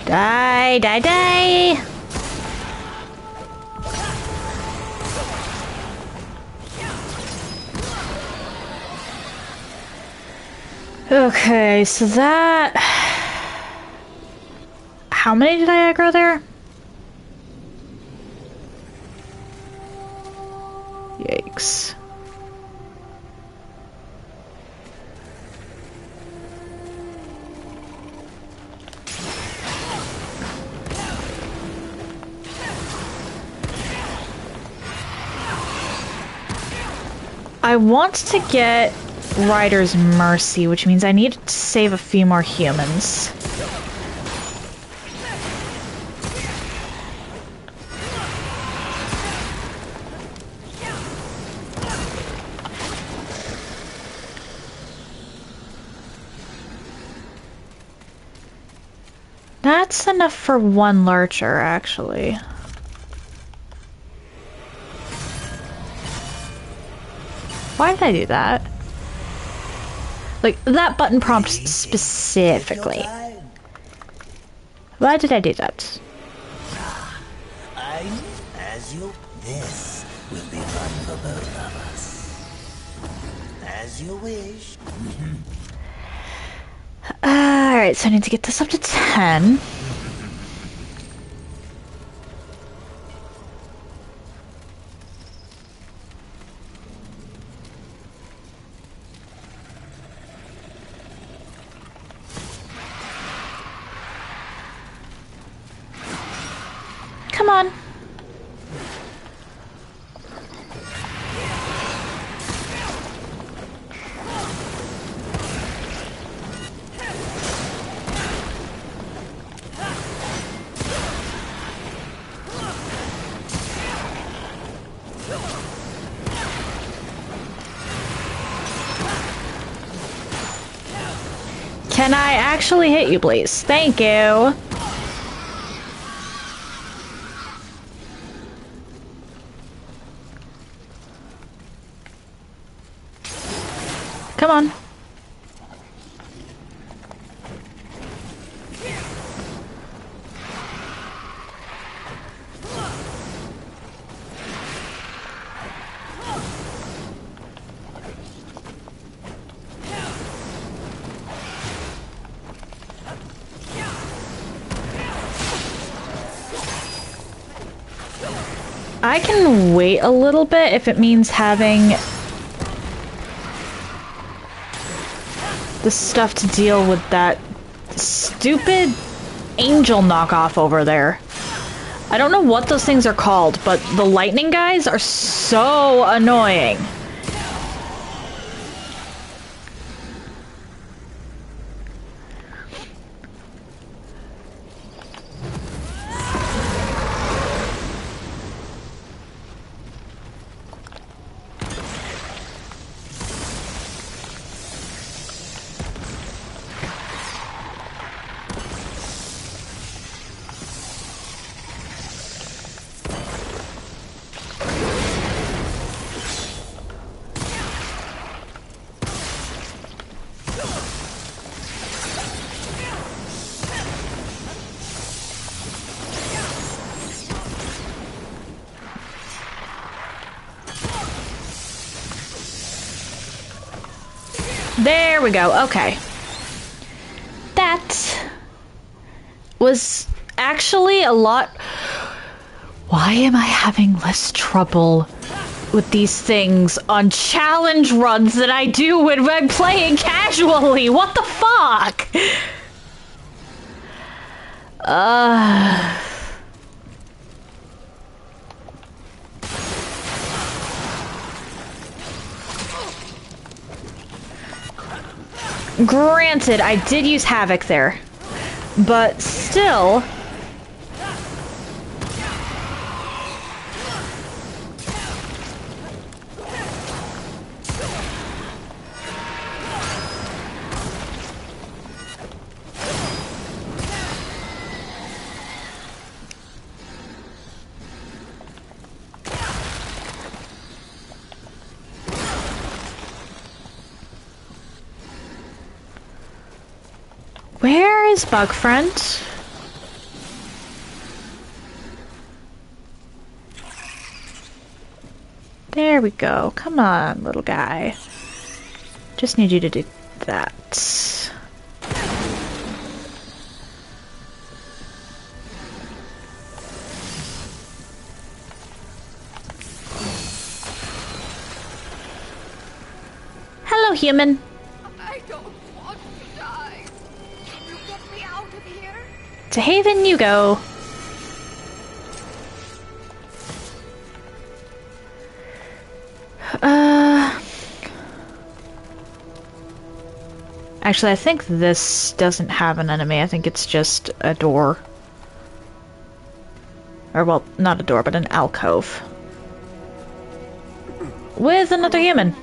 Die, die, die! Okay, so that... How many did I aggro there? Yikes. I want to get Rider's Mercy, which means I need to save a few more humans. That's enough for one lurcher, actually. Why did I do that? Like, that button prompt specifically. Why did I do that? As you... This will be fun for both of us. As you wish. Alright, so I need to get this up to 10. Come on. Can I actually hit you, please? Thank you. Come on. I can wait a little bit if it means having the stuff to deal with that stupid angel knockoff over there. I don't know what those things are called, but the lightning guys are so annoying. There we go. Okay. That was actually a lot... Why am I having less trouble with these things on challenge runs than I do when I'm playing casually? What the fuck? Granted, I did use Havoc there, but still... Where is Bug Friend? There we go. Come on, little guy. Just need you to do that. Hello, human. I don't want to die. Can you get me out of here? To Haven you go. Actually, I think this doesn't have an enemy. I think it's just a door. Or, well, not a door, but an alcove. With another human.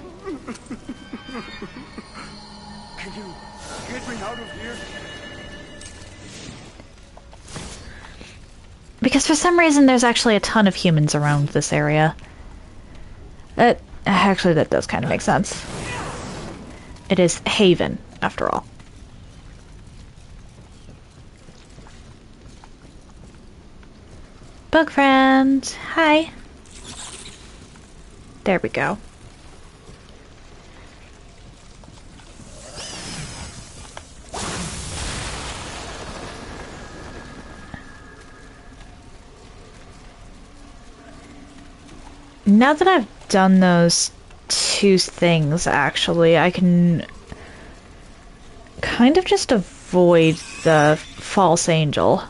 Can you get me out of here? Because for some reason there's actually a ton of humans around this area. Actually, that does kind of make sense. It is Haven, after all. Bug friend, hi. There we go. Now that I've done those two things, actually, I can kind of just avoid the false angel.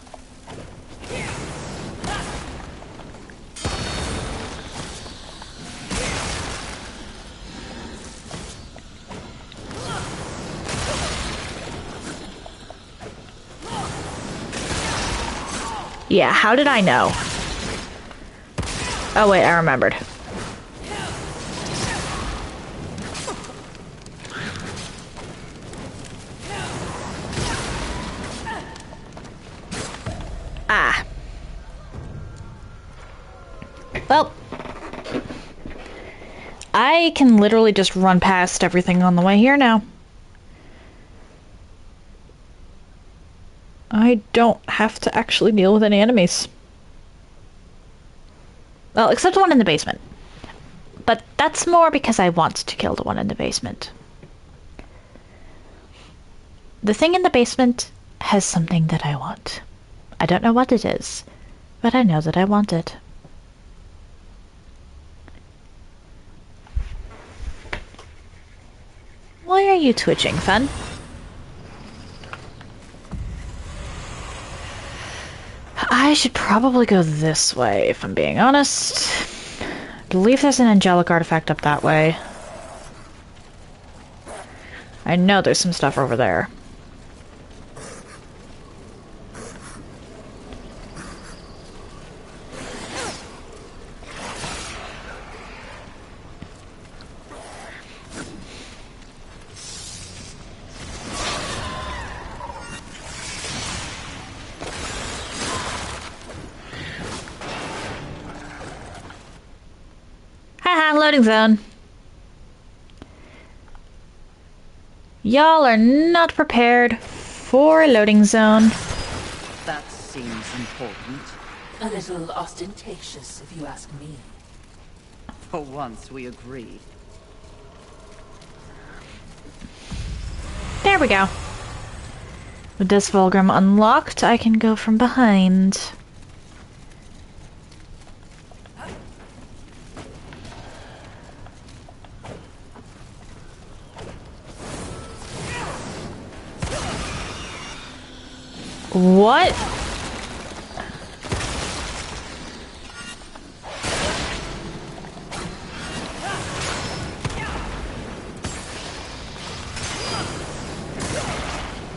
Yeah, how did I know? Oh wait, I remembered. Ah. Well, I can literally just run past everything on the way here now. I don't have to actually deal with any enemies. Well, except the one in the basement. But that's more because I want to kill the one in the basement. The thing in the basement has something that I want. I don't know what it is, but I know that I want it. Why are you twitching, Fun? I should probably go this way, if I'm being honest. I believe there's an angelic artifact up that way. I know there's some stuff over there. Haha, loading zone. Y'all are not prepared for a loading zone. That seems important. A little ostentatious, if you ask me. For once, we agree. There we go. With this Volgrim unlocked, I can go from behind. What?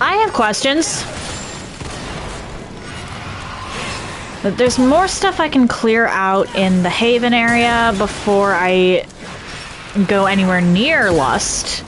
I have questions. But there's more stuff I can clear out in the Haven area before I go anywhere near Lust.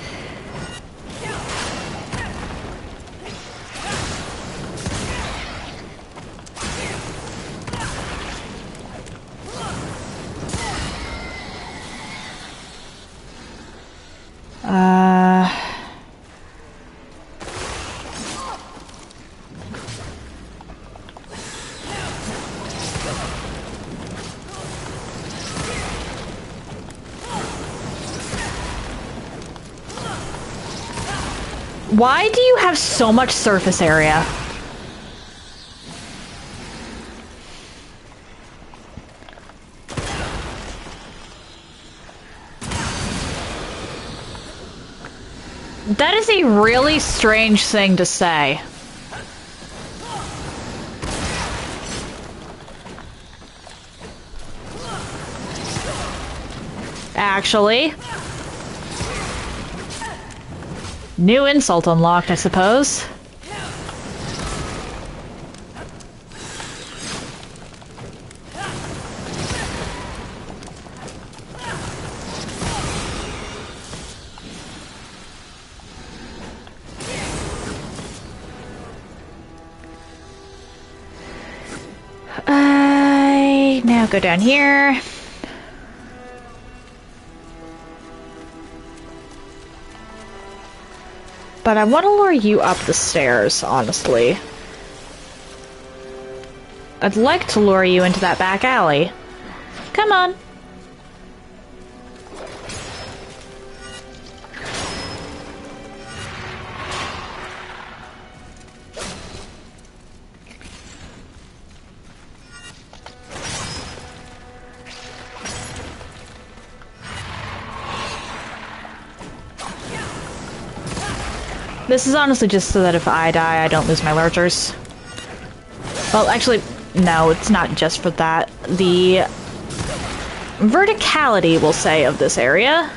Why do you have so much surface area? That is a really strange thing to say. Actually. New insult unlocked, I suppose. I now go down here. But I want to lure you up the stairs, honestly. I'd like to lure you into that back alley. Come on. This is honestly just so that if I die, I don't lose my lurchers. Well, actually, no, it's not just for that. The verticality, we'll say, of this area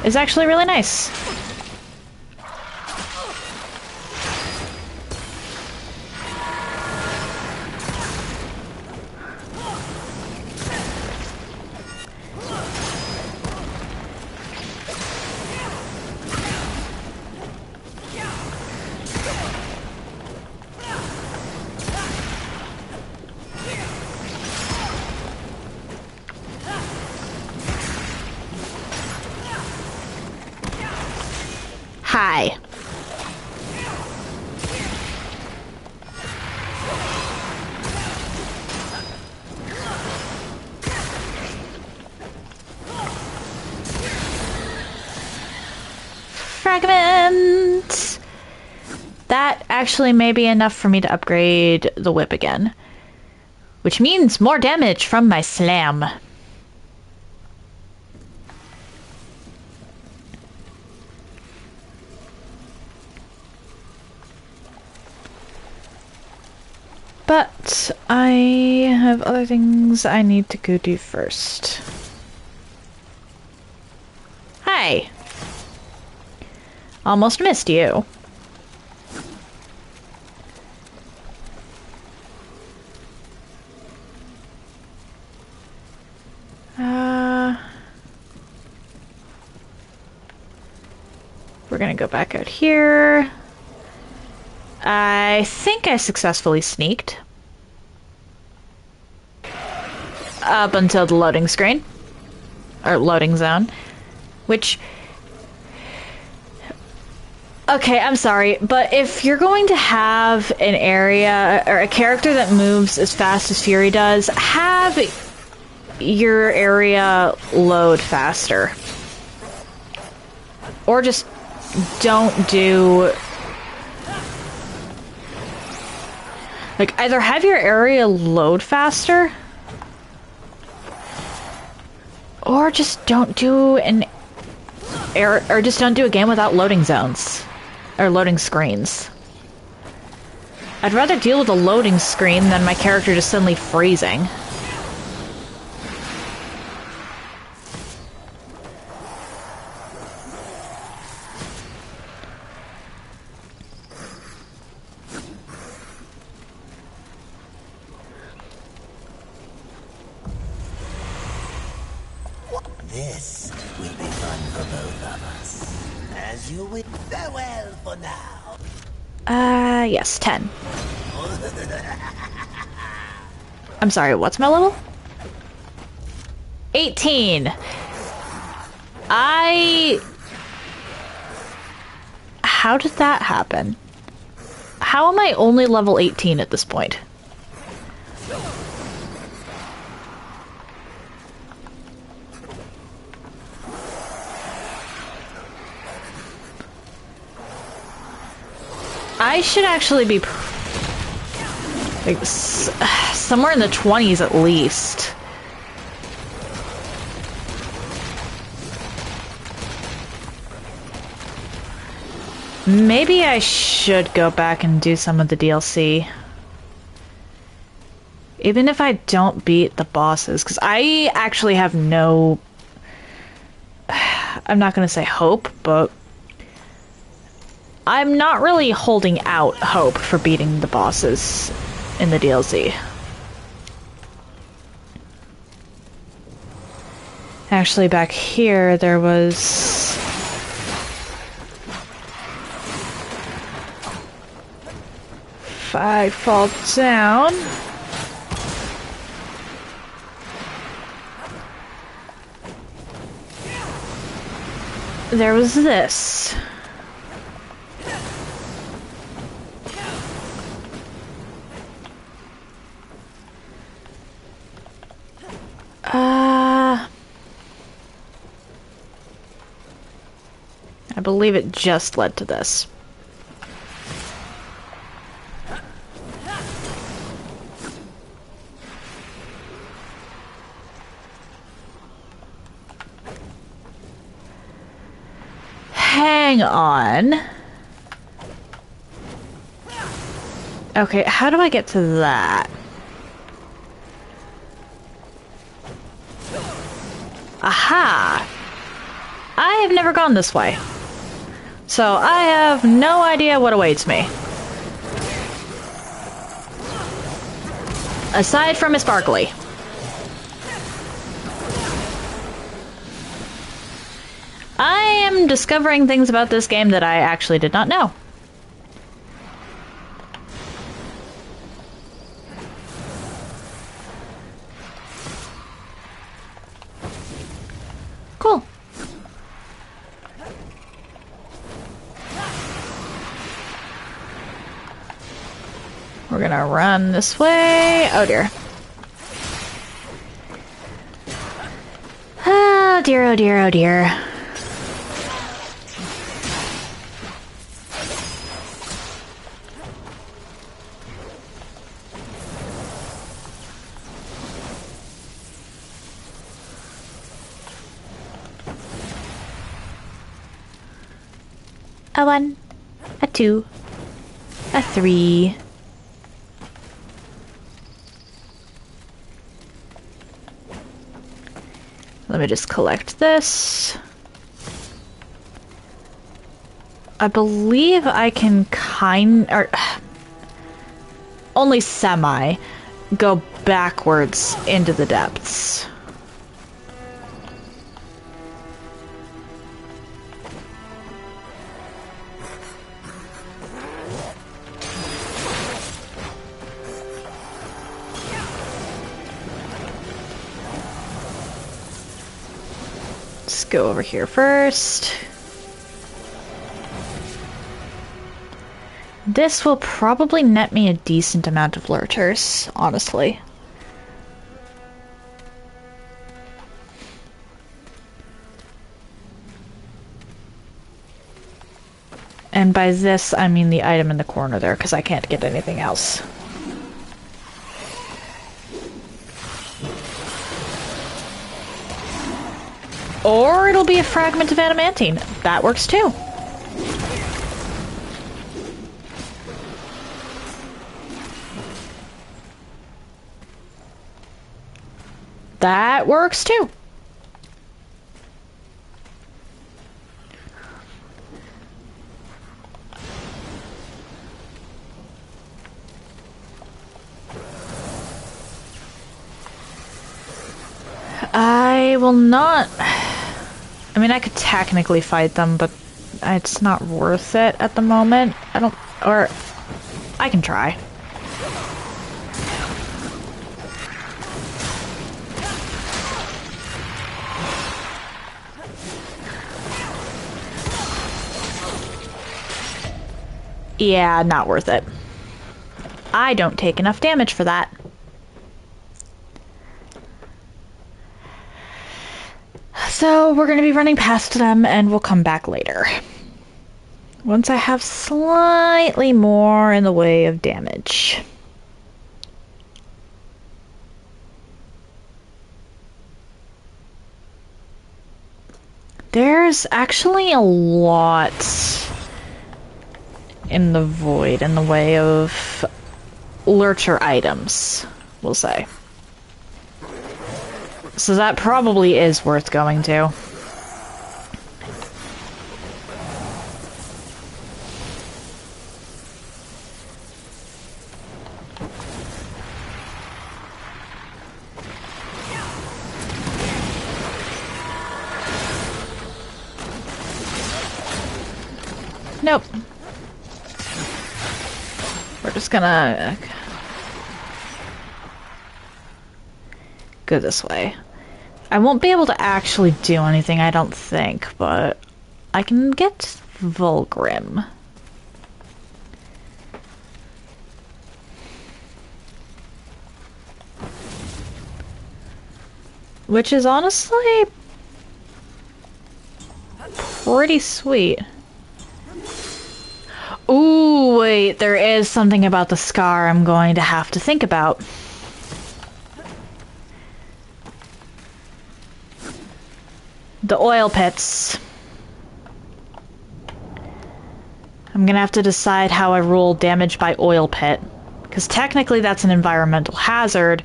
is actually really nice. Hi. Fragment! That actually may be enough for me to upgrade the whip again. Which means more damage from my slam. But I have other things I need to go do first. Hi! Almost missed you. We're gonna go back out here. I think I successfully sneaked. Up until the loading screen. Or loading zone. Which... Okay, I'm sorry, but if you're going to have an area, or a character that moves as fast as Fury does, have your area load faster. Or just don't do... Like, either have your area load faster, or just don't do or just don't do a game without loading zones. Or loading screens. I'd rather deal with a loading screen than my character just suddenly freezing. This will be fun for both of us. As you would farewell for now. Yes, 10. I'm sorry, what's my level? 18. How did that happen? How am I only level 18 at this point? I should actually be like somewhere in the 20s at least. Maybe I should go back and do some of the DLC. Even if I don't beat the bosses, because I actually have no... I'm not going to say hope, but I'm not really holding out hope for beating the bosses in the DLC. Actually, back here, there was... If I fall down... There was this. I believe it just led to this. Hang on. Okay, how do I get to that? Aha! I have never gone this way. So I have no idea what awaits me. Aside from a sparkly. I am discovering things about this game that I actually did not know. Cool. We're gonna run this way. Oh dear. Oh dear, oh dear, oh dear. A 1, a 2, a 3. Let me just collect this. I believe I can only semi go backwards into the depths. Let's go over here first. This will probably net me a decent amount of lurters, honestly. And by this, I mean the item in the corner there, because I can't get anything else. Or it'll be a fragment of adamantine. That works too. That works too. I will not... I mean, I could technically fight them, but it's not worth it at the moment. I don't... Or... I can try. Yeah, not worth it. I don't take enough damage for that. So we're going to be running past them and we'll come back later. Once I have slightly more in the way of damage. There's actually a lot in the void in the way of lurcher items, we'll say. So that probably is worth going to. Nope. We're just gonna go this way. I won't be able to actually do anything, I don't think, but I can get Vulgrim. Which is honestly pretty sweet. Ooh, wait, there is something about the scar I'm going to have to think about. The oil pits. I'm gonna have to decide how I rule damage by oil pit. Because technically that's an environmental hazard,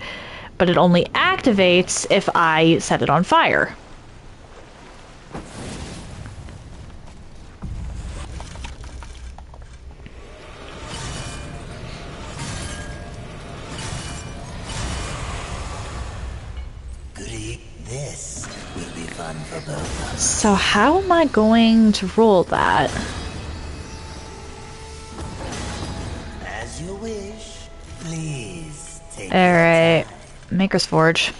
but it only activates if I set it on fire. This will be fun for both of us. So how am I going to rule that? As you wish. Please take Alright, Maker's Forge.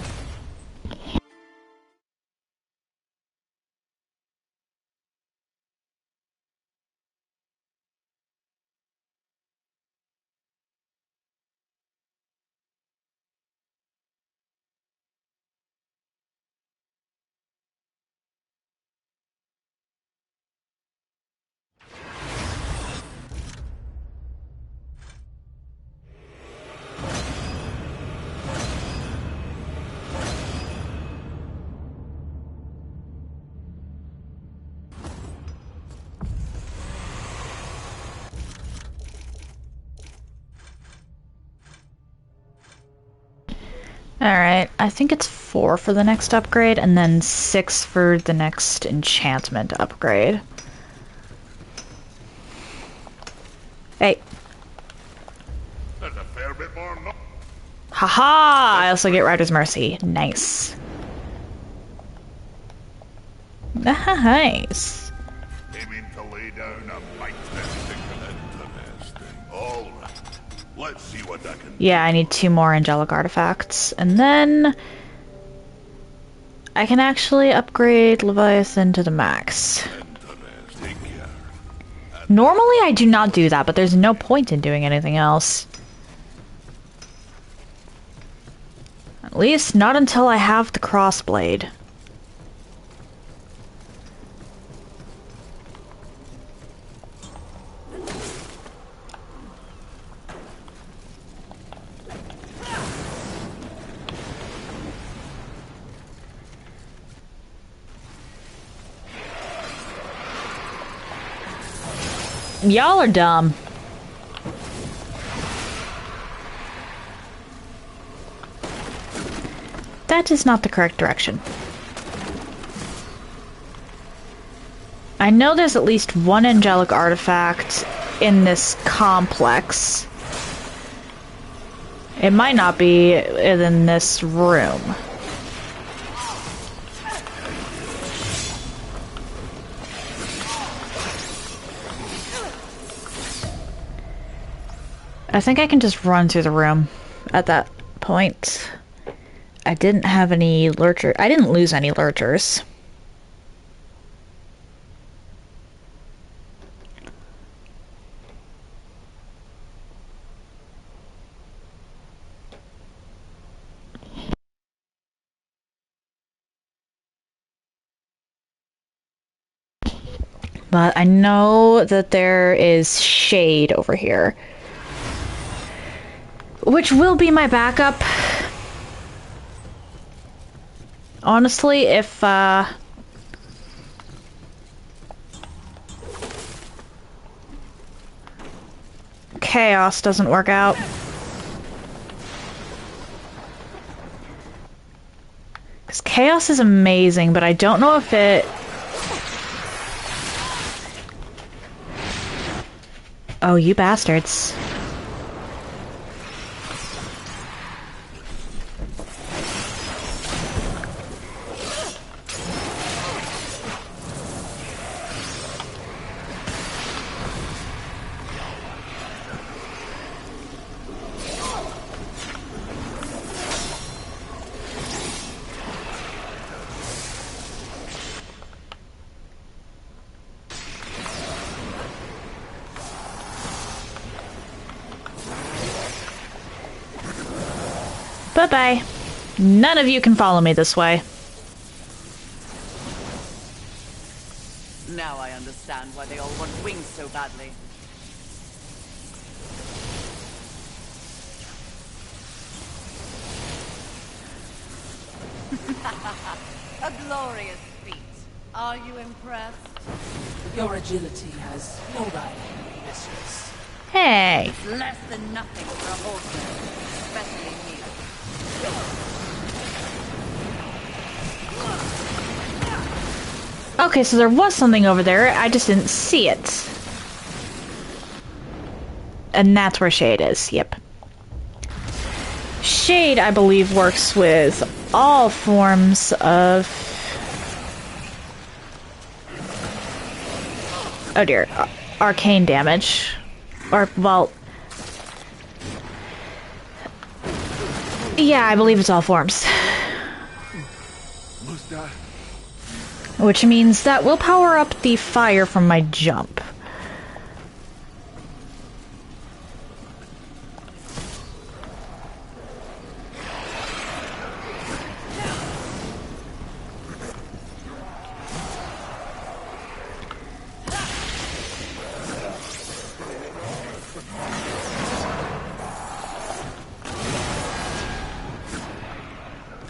Alright, I think it's 4 for the next upgrade, and then 6 for the next enchantment upgrade. Hey. There's a fair bit more. Haha! I also get Rider's Mercy. Nice. Nice. Aiming to lay down a mighty interesting. All right, let's see what I can. Yeah, I need 2 more angelic artifacts, and then I can actually upgrade Leviathan to the max. Normally I do not do that, but there's no point in doing anything else. At least not until I have the crossblade. Y'all are dumb. That is not the correct direction. I know there's at least 1 angelic artifact in this complex. It might not be in this room. I think I can just run through the room at that point. I didn't have any lurcher. I didn't lose any lurchers. But I know that there is shade over here, which will be my backup. Honestly, if chaos doesn't work out. Because chaos is amazing, but I don't know if it... Oh, you bastards. Bye-bye. None of you can follow me this way. Now I understand why they all want wings so badly. A glorious feat. Are you impressed? Your agility has no rival, mistress. Hey. It's less than nothing for a horseman, especially me. Okay, so there was something over there, I just didn't see it. And that's where shade is, yep. Shade, I believe, works with all forms of... Oh dear, arcane damage. Or, well... Yeah, I believe it's all forms. Which means that will power up the fire from my jump.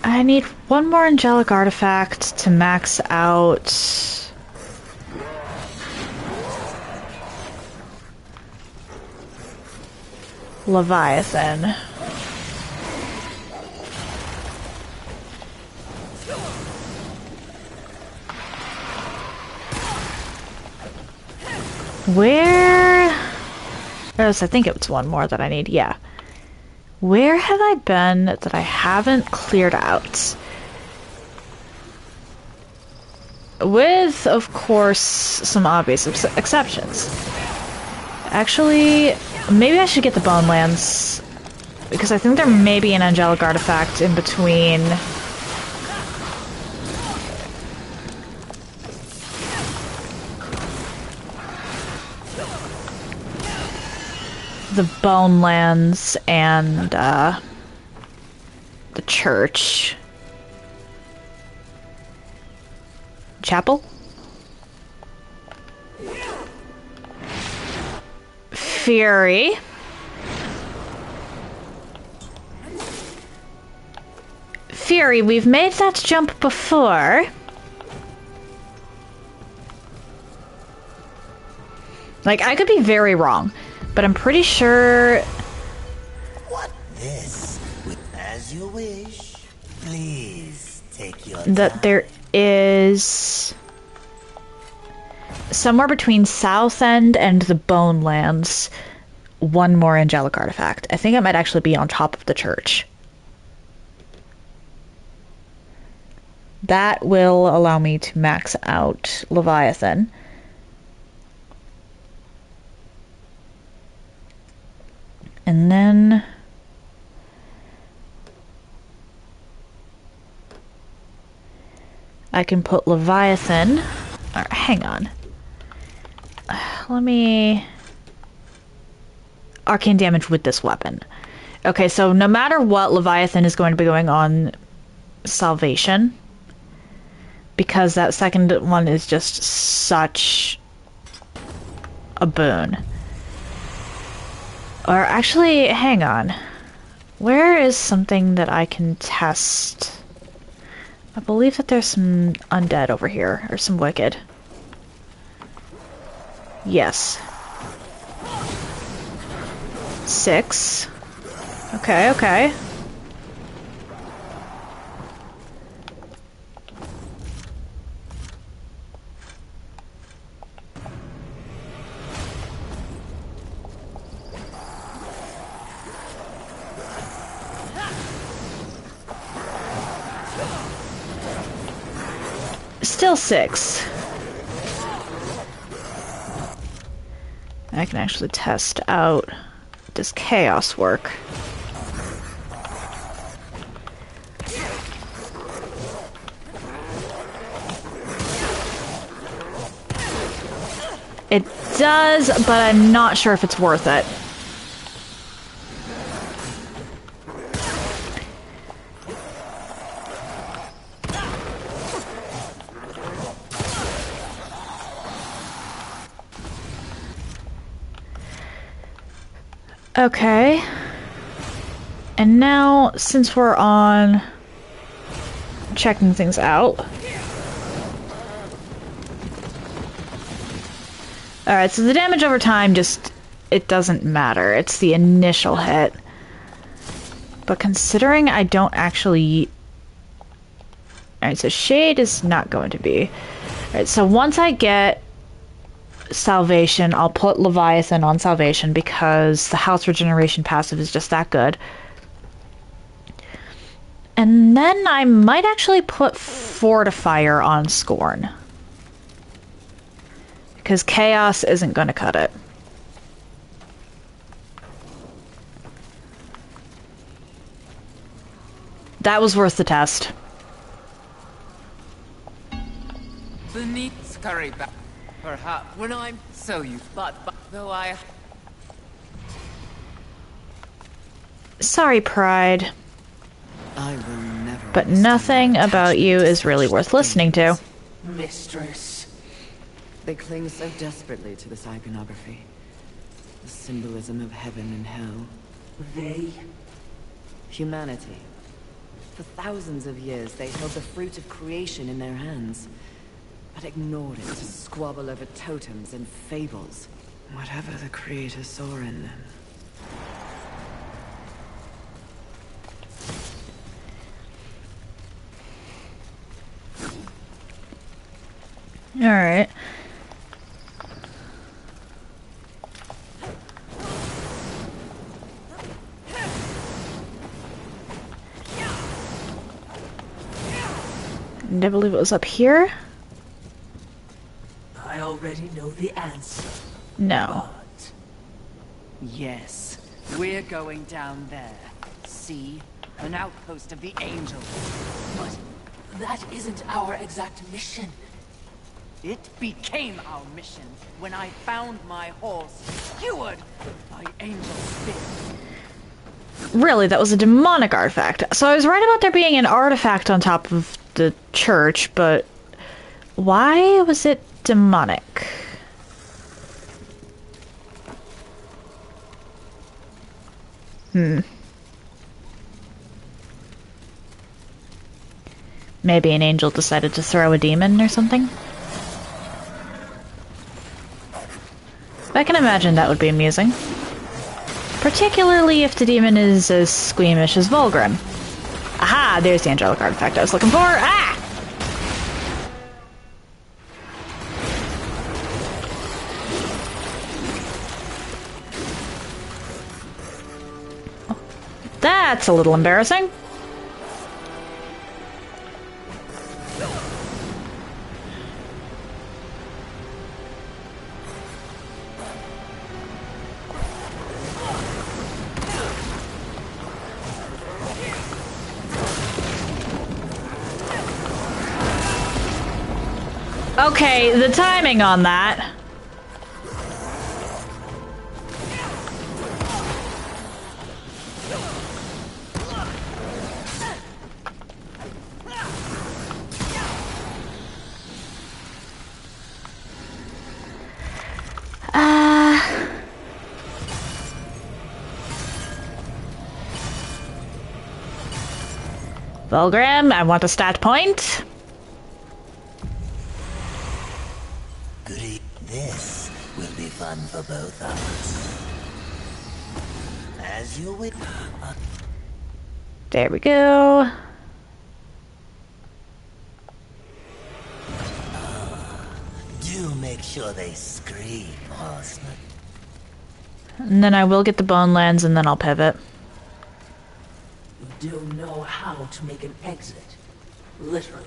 I need one more angelic artifact to max out Leviathan. Where? Yes, I think it was one more that I need, yeah. Where have I been that I haven't cleared out? With, of course, some obvious exceptions. Actually, maybe I should get the Bonelands, because I think there may be an angelic artifact in between the Bonelands and the church. Chapel? Fury. Fury, we've made that jump before. Like, I could be very wrong, but I'm pretty sure... What this? As you wish. Please take your that time. there is somewhere between Southend and the Bonelands one more angelic artifact. I think it might actually be on top of the church. That will allow me to max out Leviathan. And then I can put Leviathan... Or, hang on. Let me... Arcane damage with this weapon. Okay, so no matter what, Leviathan is going to be going on Salvation. Because that second one is just such a boon. Or actually, hang on. Where is something that I can test? I believe that there's some undead over here, or some wicked. Yes. 6. Okay, okay. Still 6. I can actually test out, does chaos work? It does, but I'm not sure if it's worth it. Okay. And now, since we're on checking things out. Alright, so the damage over time just, it doesn't matter. It's the initial hit. But considering I don't actually... Alright, so Shade is not going to be. Alright, so once I get Salvation, I'll put Leviathan on Salvation because the House Regeneration passive is just that good. And then I might actually put Fortifier on Scorn. Because Chaos isn't going to cut it. That was worth the test. Beneath scurry back. Perhaps when I'm so you, but though I. Sorry, Pride. I will never. But nothing about you is really worth listening to. Mistress. They cling so desperately to this iconography. The symbolism of heaven and hell. They? Humanity. For thousands of years, they held the fruit of creation in their hands, but ignored it to squabble over totems and fables. Whatever the Creator saw in them. Alright. And I believe it was up here? I already know the answer. No. But Yes, we're going down there. See? An outpost of the angels. But that isn't our exact mission. It became our mission when I found my horse, skewered by angel spirits. Really, that was a demonic artifact. So I was right about there being an artifact on top of the church, but why was it demonic? Maybe an angel decided to throw a demon or something? I can imagine that would be amusing. Particularly if the demon is as squeamish as Volgrim. Aha! There's the angelic artifact I was looking for! Ah! That's a little embarrassing. Okay, the timing on that. Vulgrim, I want a stat point. Goody, this will be fun for both of us. As you would... There we go. Do make sure they scream, horseman. And then I will get the bone lens and then I'll pivot. You do know how to make an exit. Literally.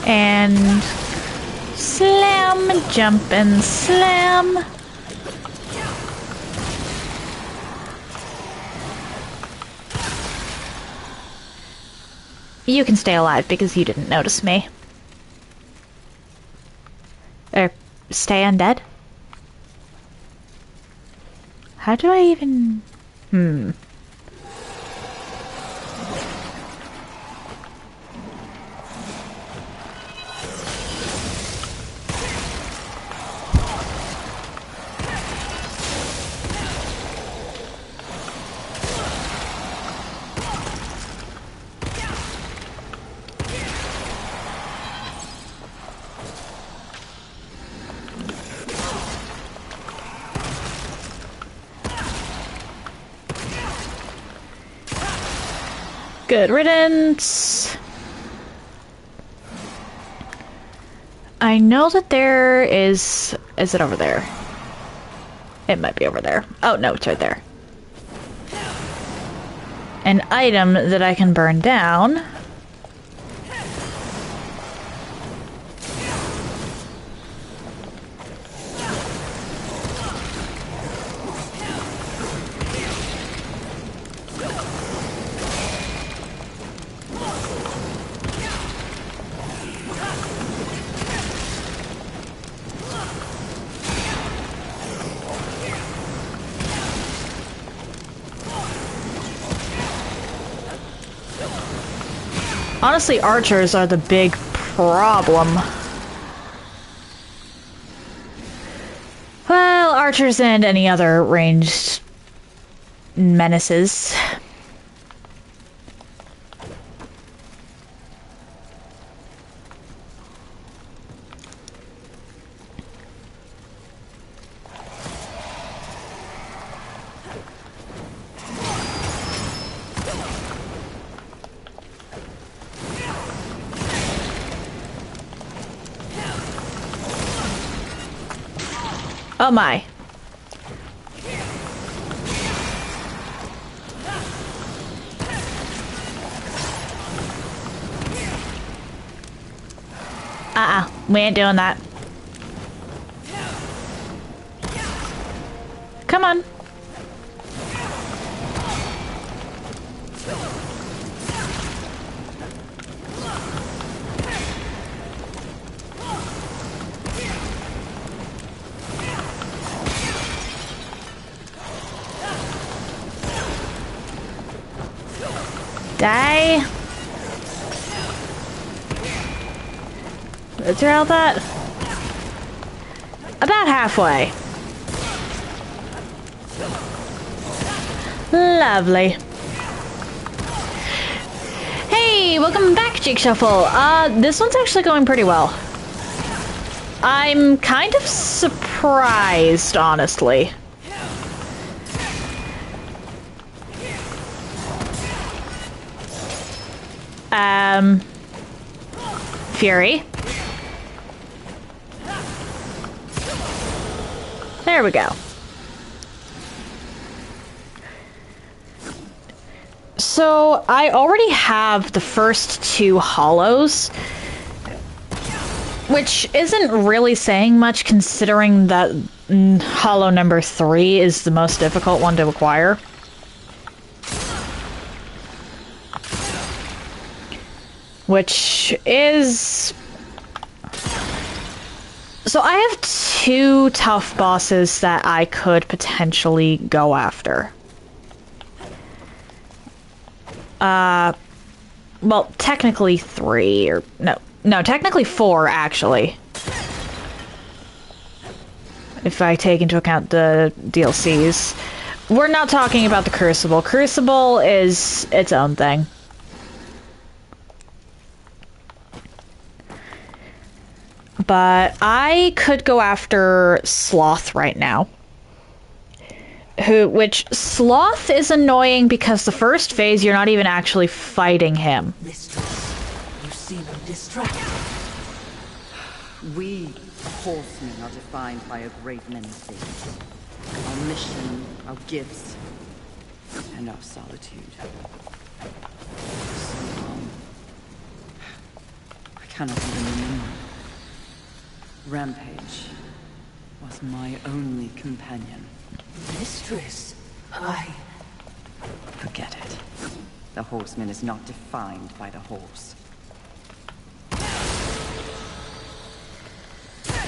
And slam, jump and slam. You can stay alive because you didn't notice me. Or stay undead? How do I even... Good riddance. I know that there is... Is it over there? It might be over there. Oh, no, it's right there. An item that I can burn down. Honestly, archers are the big problem. Well, archers and any other ranged menaces. Oh my. We ain't doing that. Come on. Die. Is there all that? About halfway. Lovely. Hey, welcome back, Jake Shuffle. This one's actually going pretty well. I'm kind of surprised, honestly. Fury. There we go. So, I already have the first two hollows, which isn't really saying much considering that hollow number 3 is the most difficult one to acquire. Which is So I have two tough bosses that I could potentially go after. Well, technically three, or no, technically four, actually. If I take into account the DLCs. We're not talking about the Crucible. Crucible is its own thing. But I could go after Sloth right now. Which Sloth is annoying because the first phase you're not even actually fighting him. Mistress, you seem distracted. We, horsemen, are defined by a great many things. Our mission, our gifts, and our solitude. So long. I cannot even remember. Rampage was my only companion. Mistress, Forget it. The horseman is not defined by the horse.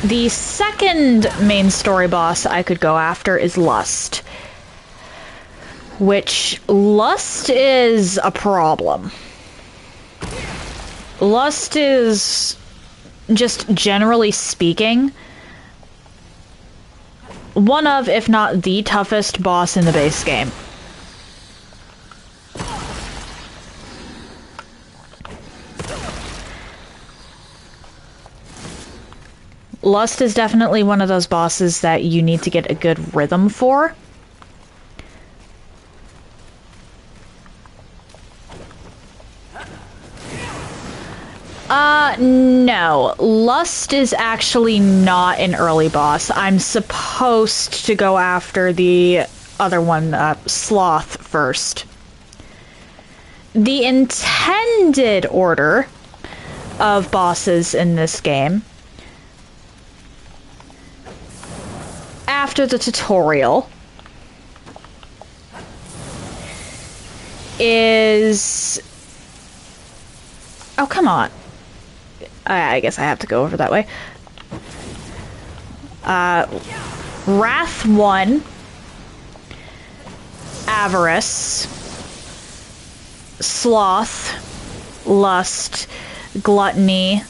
The second main story boss I could go after is Lust. Which, Lust is a problem. Lust is, just generally speaking, one of, if not the toughest boss in the base game. Lust is definitely one of those bosses that you need to get a good rhythm for. No. Lust is actually not an early boss. I'm supposed to go after the other one, Sloth, first. The intended order of bosses in this game, after the tutorial, is... Oh, come on. I guess I have to go over that way. Wrath 1, Avarice, Sloth, Lust, Gluttony,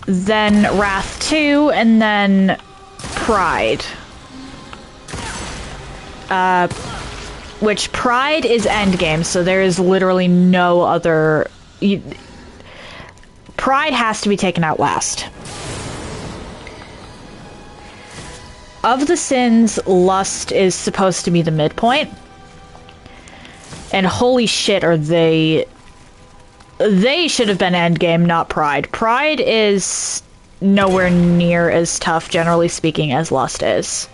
then Wrath 2, and then Pride. Which Pride is endgame, so there is literally no other... Pride has to be taken out last. Of the sins, Lust is supposed to be the midpoint. And holy shit, are they... They should have been endgame, not Pride. Pride is nowhere near as tough, generally speaking, as Lust is.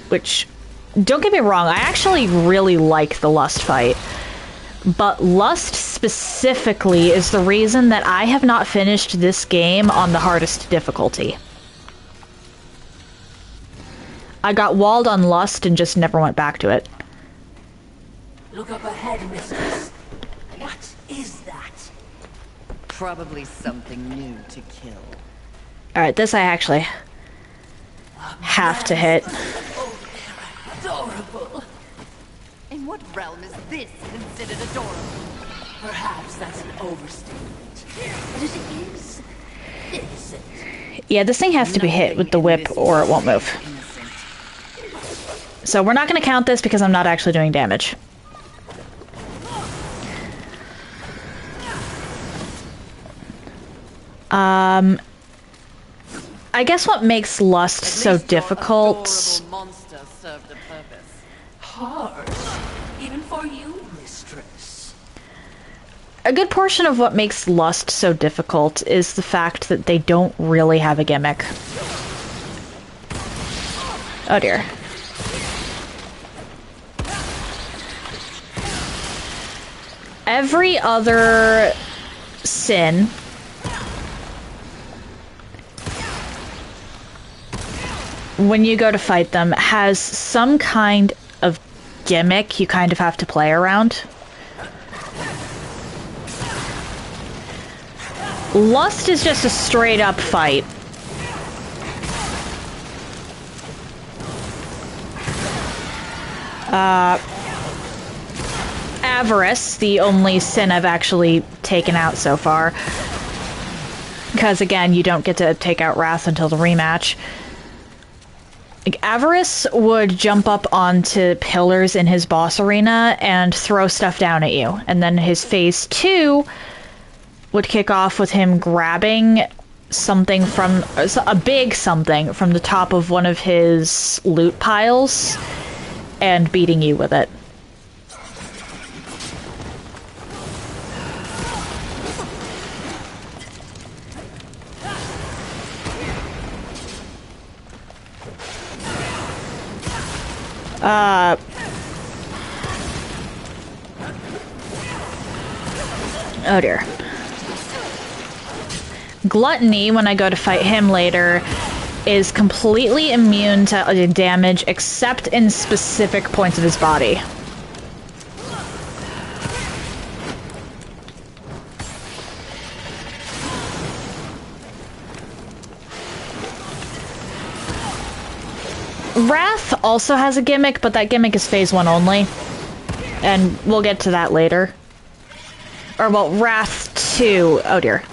Which, don't get me wrong, I actually really like the Lust fight. But Lust specifically is the reason that I have not finished this game on the hardest difficulty. I got walled on Lust and just never went back to it. look up ahead, mistress. What is that? Probably something new to kill. Alright, this I actually have to hit. Oh, they're adorable. In what realm is this considered adorable? Perhaps that's an overstatement. But it is innocent. Yeah, this thing has to be hit with the whip or it won't move. So we're not going to count this because I'm not actually doing damage. I guess what makes Lust so difficult... Monster served a purpose. Harsh. Even for you, mistress. A good portion of what makes Lust so difficult is the fact that they don't really have a gimmick. Oh dear. Every other sin when you go to fight them, has some kind of gimmick you kind of have to play around. Lust is just a straight up fight. Avarice, the only sin I've actually taken out so far. Because again, you don't get to take out Wrath until the rematch. Like, Avarice would jump up onto pillars in his boss arena and throw stuff down at you. And then his phase 2 would kick off with him grabbing something from... a big something from the top of one of his loot piles and beating you with it. Oh dear. Gluttony, when I go to fight him later, is completely immune to damage except in specific points of his body. Wrath also has a gimmick, but that gimmick is phase 1 only. And we'll get to that later. Or, well, Wrath 2, oh dear,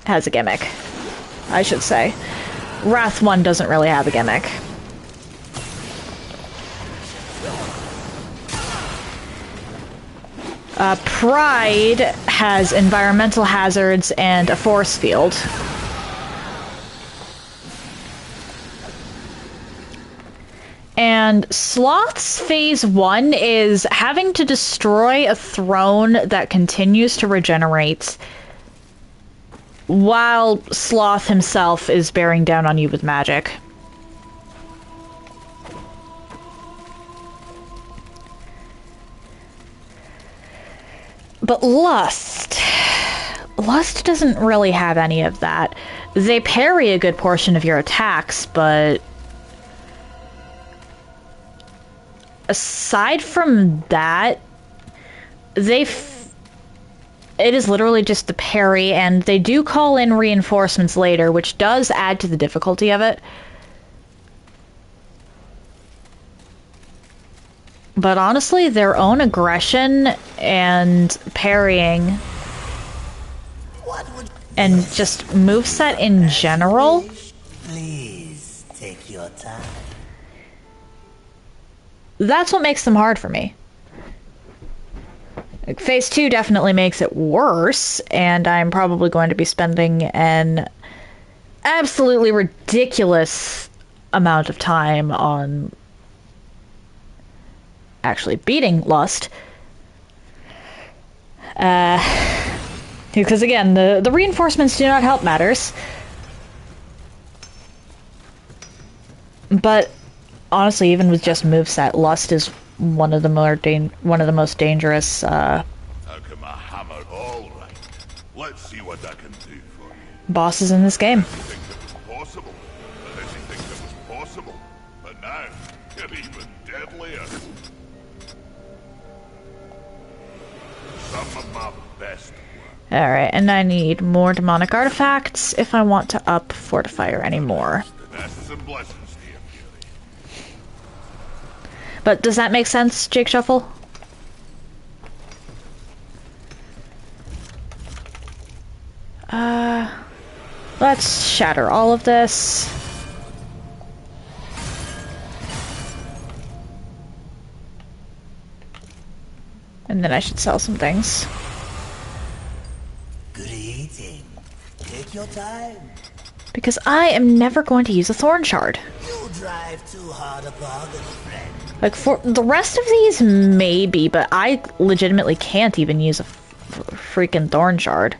has a gimmick, I should say. Wrath 1 doesn't really have a gimmick. Pride has environmental hazards and a force field. And Sloth's phase 1 is having to destroy a throne that continues to regenerate, while Sloth himself is bearing down on you with magic. But Lust doesn't really have any of that. They parry a good portion of your attacks, but aside from that, it is literally just the parry, and they do call in reinforcements later, which does add to the difficulty of it. But honestly, their own aggression and parrying and just moveset in general. Please take your time. That's what makes them hard for me. Like, phase 2 definitely makes it worse, and I'm probably going to be spending an absolutely ridiculous amount of time on actually beating Lust. Because again, the reinforcements do not help matters. But honestly, even with just moveset, Lust is one of the most dangerous. How come a hammer? All right. Let's see what I can do for you. Bosses in this game. Think it was possible. Unless you think it was possible. But now, you're even deadlier. Some of my best work. Alright, and I need more demonic artifacts if I want to up Fortifier anymore. Nests and blessings, dear Fury. But does that make sense, Jake Shuffle? Let's shatter all of this. And then I should sell some things. Good eating. Take your time. Because I am never going to use a Thorn Shard. You drive too hard a bargain, friend. Like, for the rest of these, maybe, but I legitimately can't even use a freaking Thorn Shard.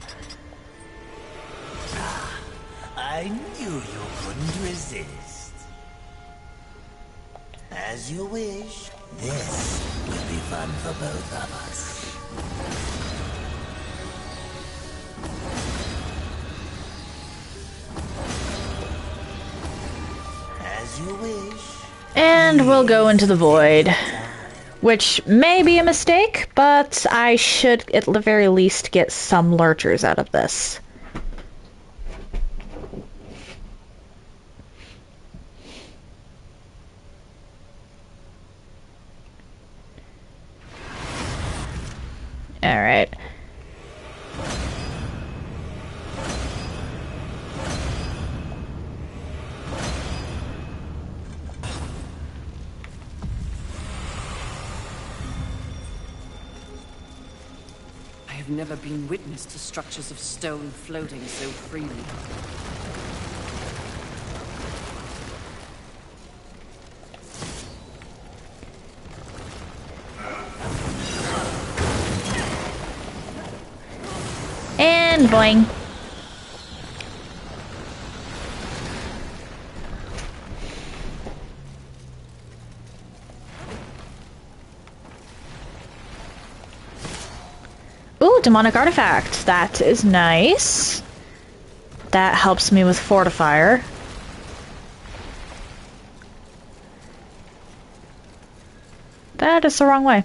I knew you couldn't resist. As you wish. This will be fun for both of us. As As you wish. And we'll go into the void. Which may be a mistake, but I should at the very least get some lurchers out of this. Alright. I have never been witness to structures of stone floating so freely. And boing. Ooh, demonic artifact. That is nice. That helps me with fortifier. That is the wrong way.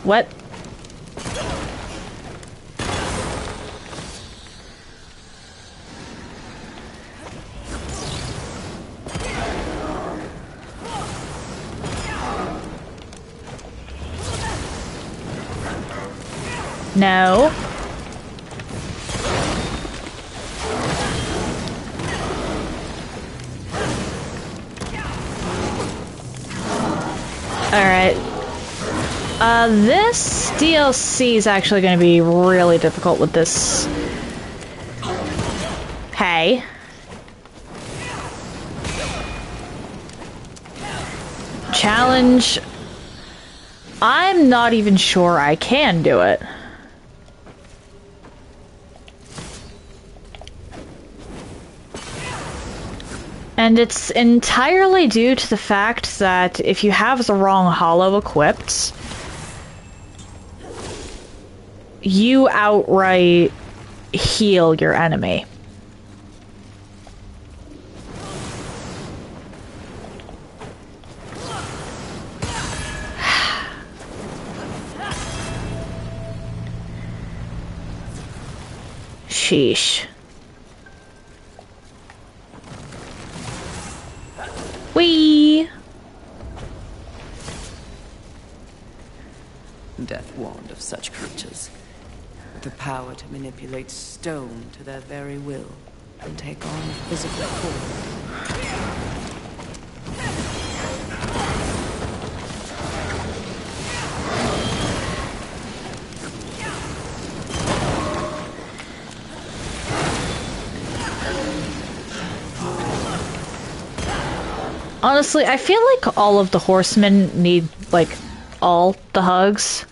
What? No. Alright. This DLC is actually going to be really difficult with this. Hey. Challenge. I'm not even sure I can do it. And it's entirely due to the fact that if you have the wrong hollow equipped, you outright heal your enemy. Sheesh. Whee! Death wand of such creatures. The power to manipulate stone to their very will and take on physical form. Honestly, I feel like all of the horsemen need, like, all the hugs.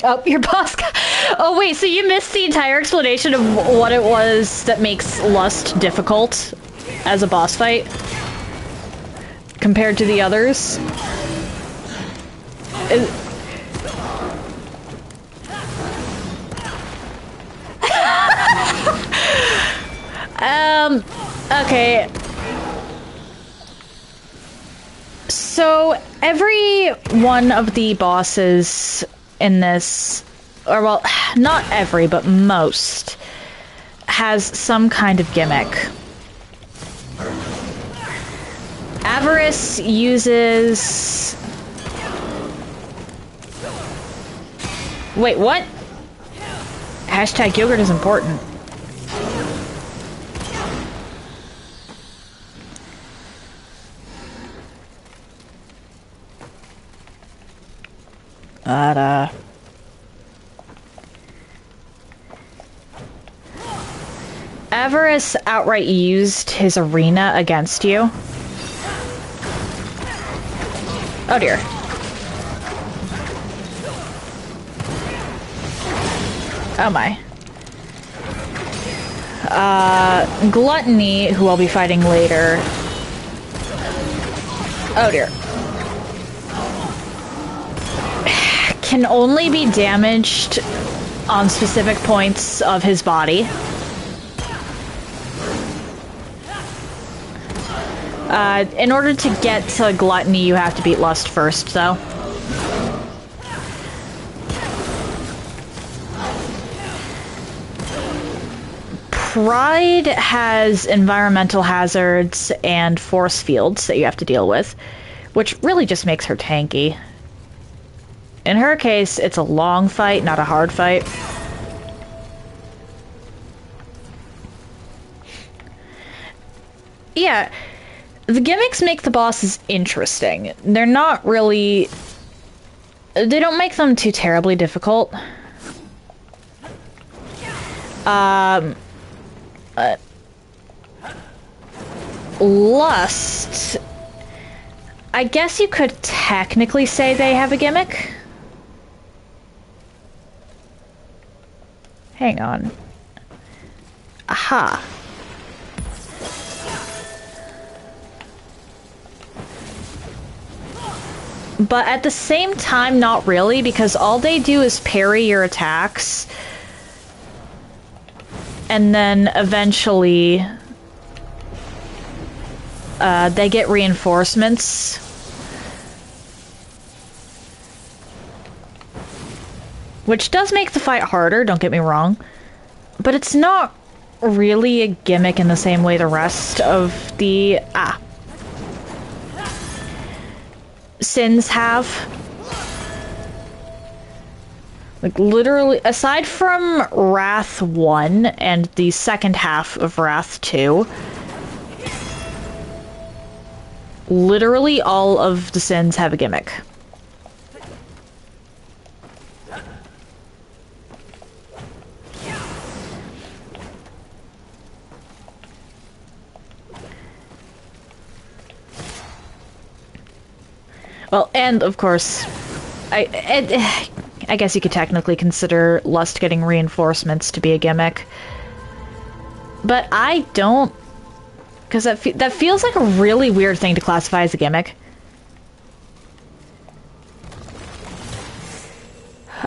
Oh, your boss got... Oh, wait, so you missed the entire explanation of what it was that makes Lust difficult as a boss fight? Compared to the others? Okay. So, every one of the bosses in this, or well, not every, but most, has some kind of gimmick. Avarice uses... Wait, what? Hashtag yogurt is important. Avarice outright used his arena against you. Oh dear. Oh my. Gluttony, who I'll be fighting later. Oh dear. Can only be damaged on specific points of his body. In order to get to Gluttony, you have to beat Lust first, though. Pride has environmental hazards and force fields that you have to deal with, which really just makes her tanky. In her case, it's a long fight, not a hard fight. Yeah, the gimmicks make the bosses interesting. They're not really... They don't make them too terribly difficult. Lust... I guess you could technically say they have a gimmick. Hang on. Aha. But at the same time, not really, because all they do is parry your attacks. And then eventually... they get reinforcements. Which does make the fight harder, don't get me wrong. But it's not really a gimmick in the same way the rest of the... sins have. Like, literally, aside from Wrath 1 and the second half of Wrath 2, literally all of the sins have a gimmick. Well, and of course, I guess you could technically consider Lust getting reinforcements to be a gimmick. But I don't, because that feels like a really weird thing to classify as a gimmick.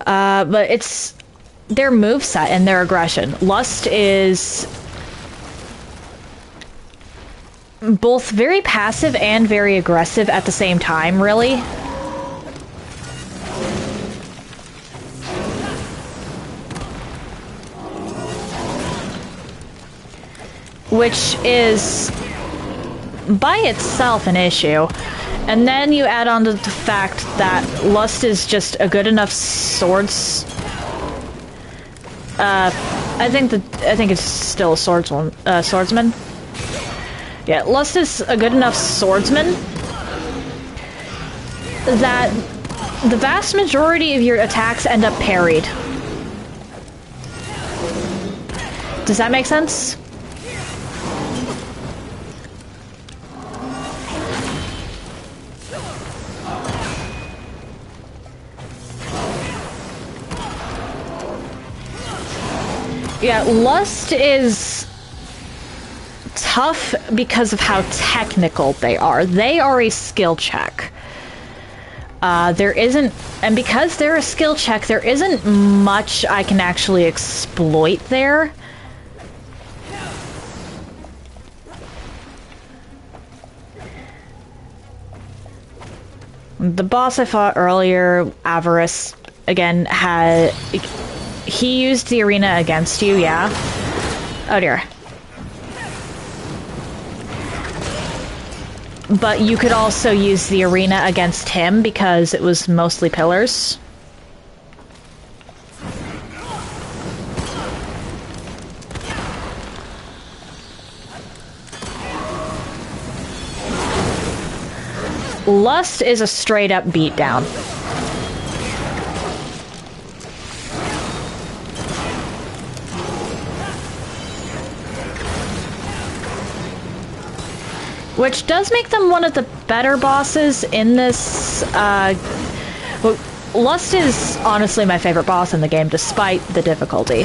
But it's their moveset and their aggression. Lust is both very passive and very aggressive at the same time, really. Which is, by itself, an issue. And then you add on to the fact that Lust is just a good enough swords... I think it's still a swordsman. Yeah, Lust is a good enough swordsman that the vast majority of your attacks end up parried. Does that make sense? Yeah, Lust is tough because of how technical they are. They are a skill check. There isn't, and because they're a skill check, there isn't much I can actually exploit there. The boss I fought earlier, Avarice, again, he used the arena against you, yeah? Oh dear. But you could also use the arena against him because it was mostly pillars. Lust is a straight up beatdown. Which does make them one of the better bosses in this, well, Lust is honestly my favorite boss in the game, despite the difficulty.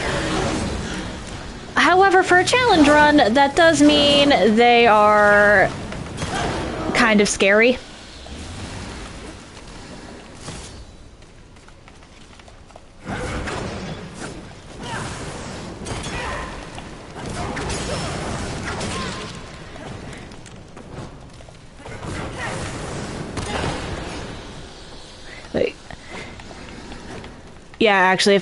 However, for a challenge run, that does mean they are kind of scary. Yeah, actually,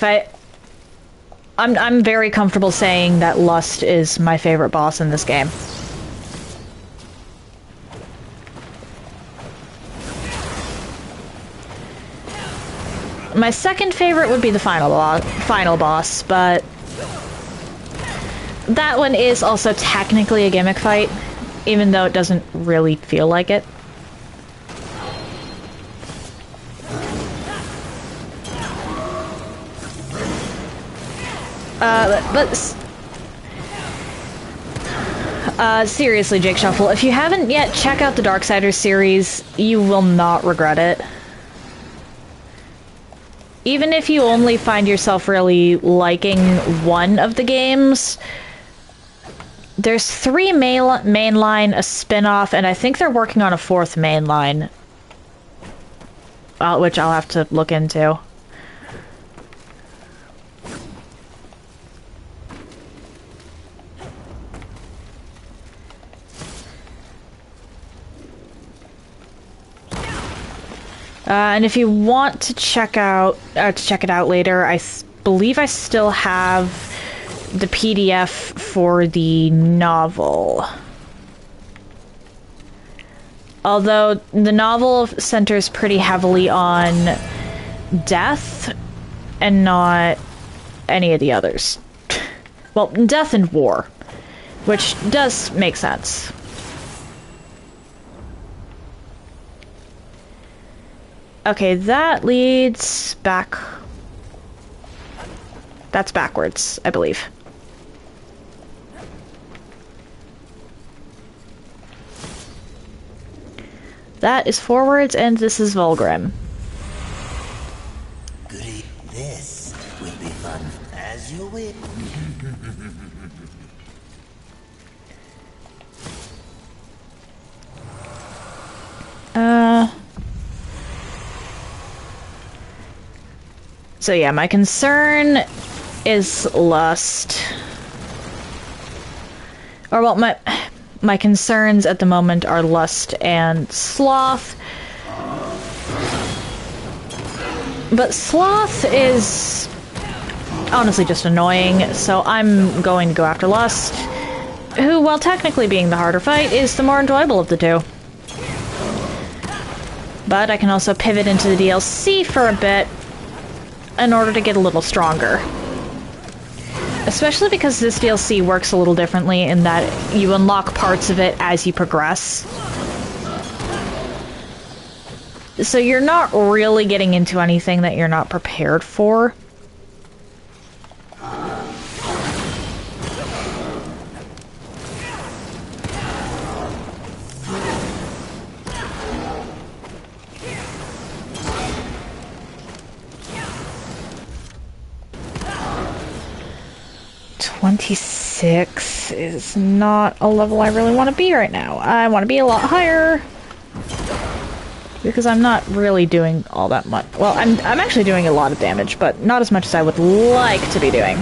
I'm very comfortable saying that Lust is my favorite boss in this game. My second favorite would be the final boss, but that one is also technically a gimmick fight, even though it doesn't really feel like it. Seriously, Jake Shuffle, if you haven't yet, check out the Darksiders series. You will not regret it. Even if you only find yourself really liking one of the games, there's 3 mainline, a spin-off, and I think they're working on a 4th mainline, which I'll have to look into. And if you want to check it out later, I believe I still have the PDF for the novel. Although the novel centers pretty heavily on death and not any of the others. Well, death and war, which does make sense. Okay, that leads back. That's backwards, I believe. That is forwards, and this is Volgrim. Goody, this will be fun as you wish. So yeah, my concern is Lust. Or well, my concerns at the moment are Lust and Sloth. But Sloth is honestly just annoying, so I'm going to go after Lust, who, while technically being the harder fight, is the more enjoyable of the two. But I can also pivot into the DLC for a bit in order to get a little stronger. Especially because this DLC works a little differently in that you unlock parts of it as you progress. So you're not really getting into anything that you're not prepared for. .26 is not a level I really want to be right now. I want to be a lot higher, because I'm not really doing all that much. Well, I'm actually doing a lot of damage, but not as much as I would like to be doing.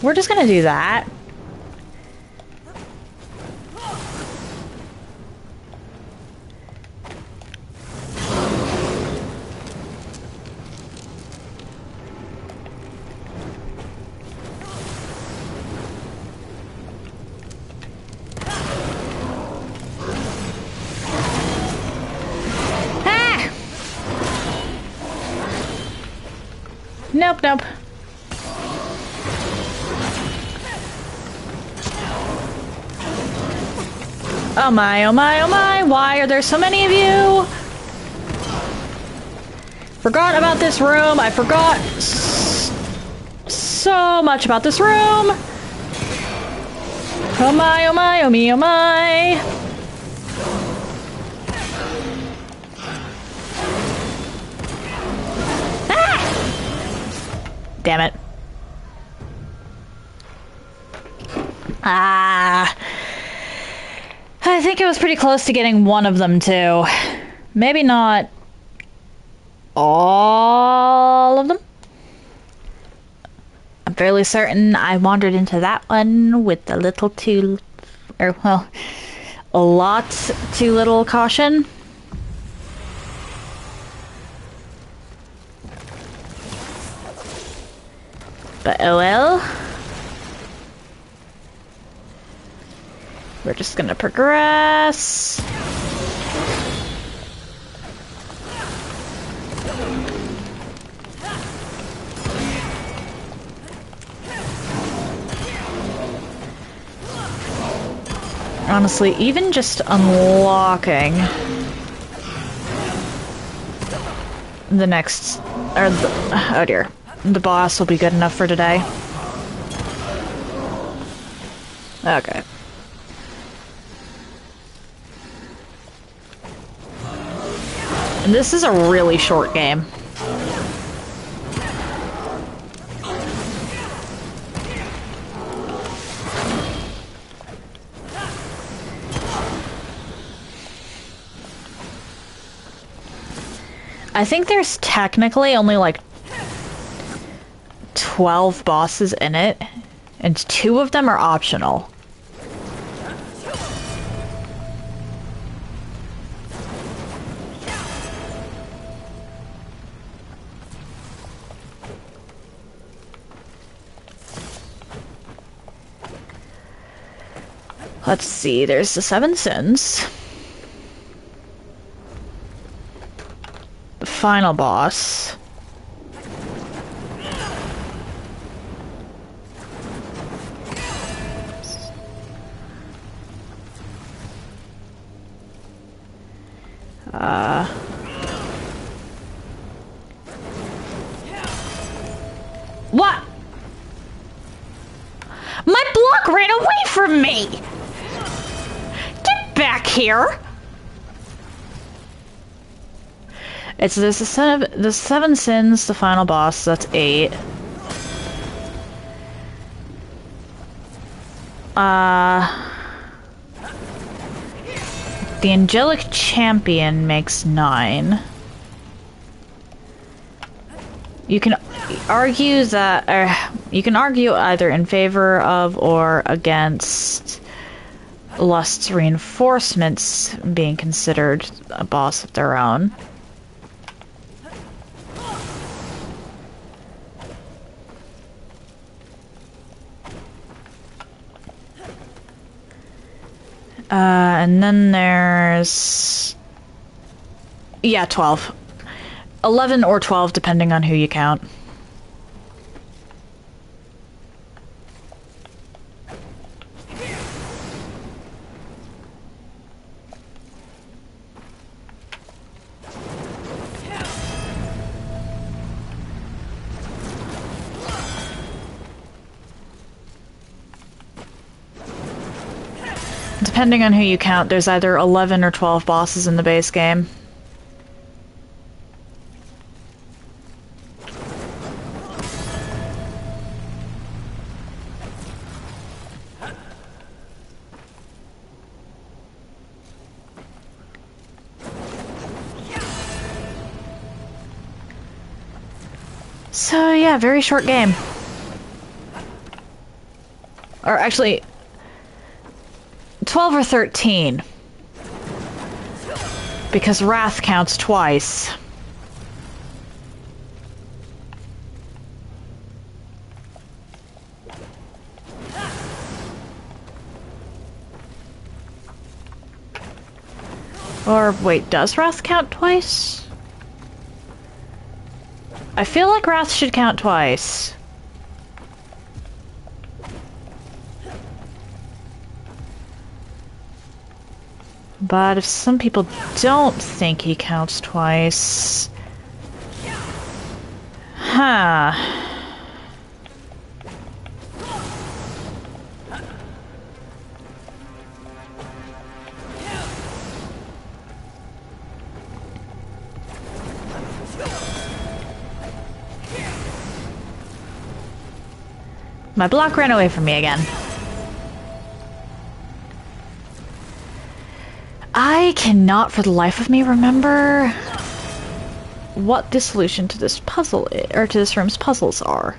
We're just gonna do that. Ah! Nope, nope. Oh my, oh my, oh my, why are there so many of you? Forgot about this room. I forgot so much about this room. Oh my, oh my, oh me, oh my. Ah! Damn it. Ah. I think it was pretty close to getting one of them too. Maybe not all of them. I'm fairly certain I wandered into that one with a little too, or well, a lot too little caution. But oh well. We're just gonna progress. Honestly, even just unlocking the next, or the, oh dear, the boss will be good enough for today. Okay. And this is a really short game. I think there's technically only like 12 bosses in it, and 2 of them are optional. Let's see, there's the 7 sins. The final boss. What? My block ran away from me! Get back here! There's the 7 sins, the final boss, so that's 8. The angelic champion makes 9. You can argue that, you can argue either in favor of or against Lust's reinforcements being considered a boss of their own. And then there's... yeah, 12. 11 or 12, depending on who you count. Depending on who you count, there's either 11 or 12 bosses in the base game. So yeah, very short game. Or actually... 12 or 13. Because Wrath counts twice. Or wait, does Wrath count twice? I feel like Wrath should count twice. But if some people don't think he counts twice... huh. My block ran away from me again. I cannot for the life of me remember what the solution to this puzzle or to this room's puzzles are.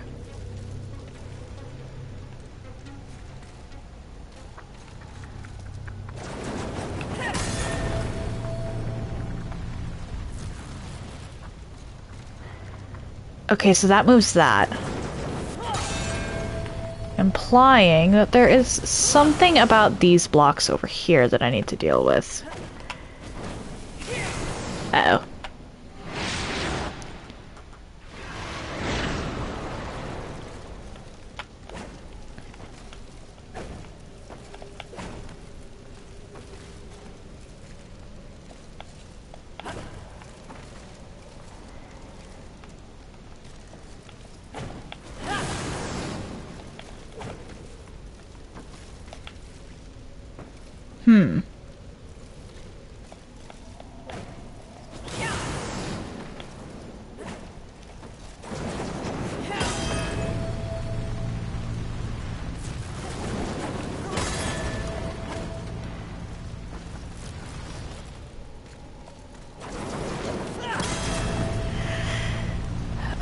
Okay, so that moves that. Implying that there is something about these blocks over here that I need to deal with. Uh-oh.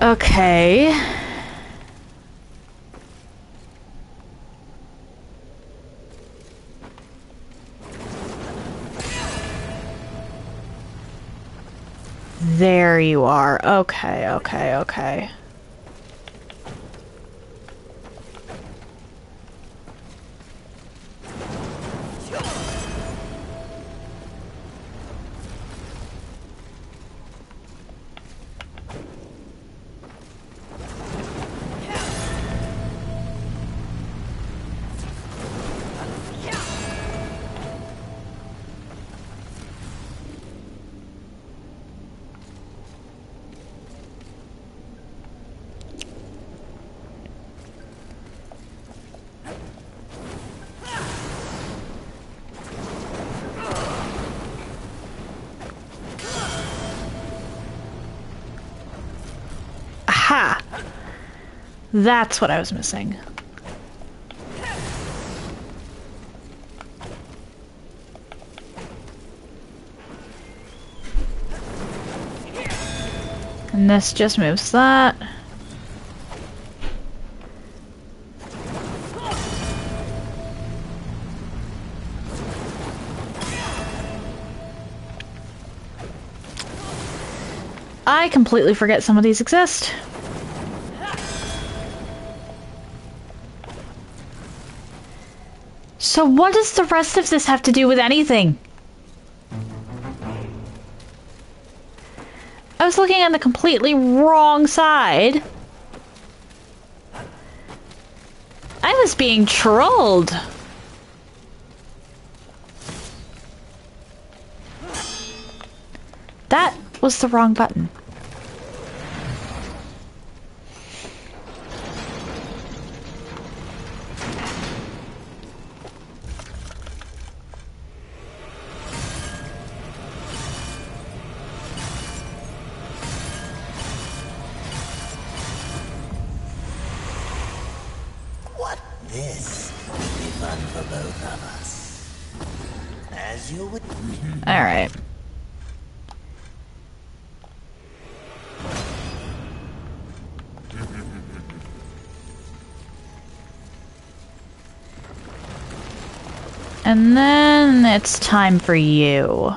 Okay. There you are. Okay, okay, okay. Aha! That's what I was missing. And this just moves that. I completely forget some of these exist. So what does the rest of this have to do with anything? I was looking on the completely wrong side. I was being trolled. That was the wrong button. This will be fun for both of us. As you would... Alright. And then it's time for you.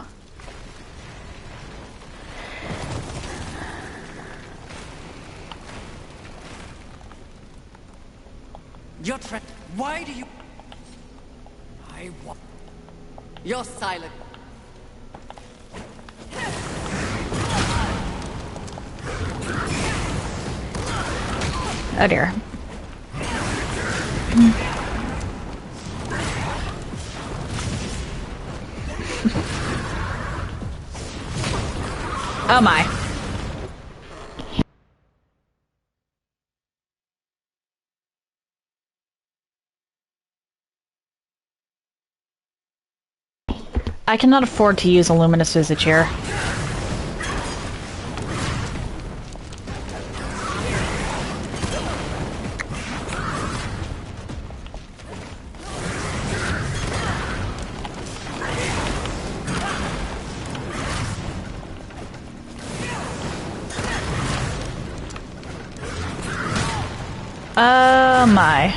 You're trapped. Why do you... I want... You're silent. Oh dear. Oh my. I cannot afford to use a luminous visage here. Oh my.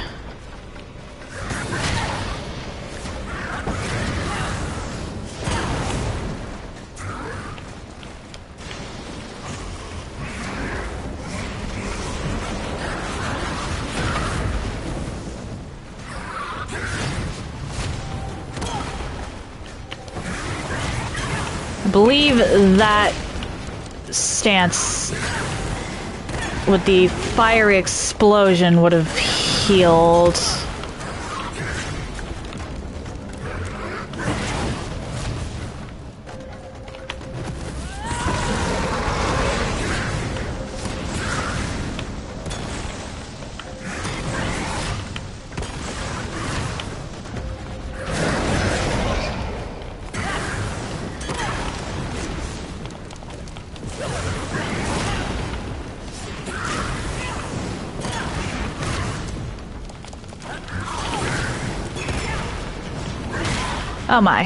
I believe that stance with the fiery explosion would have healed. Oh my.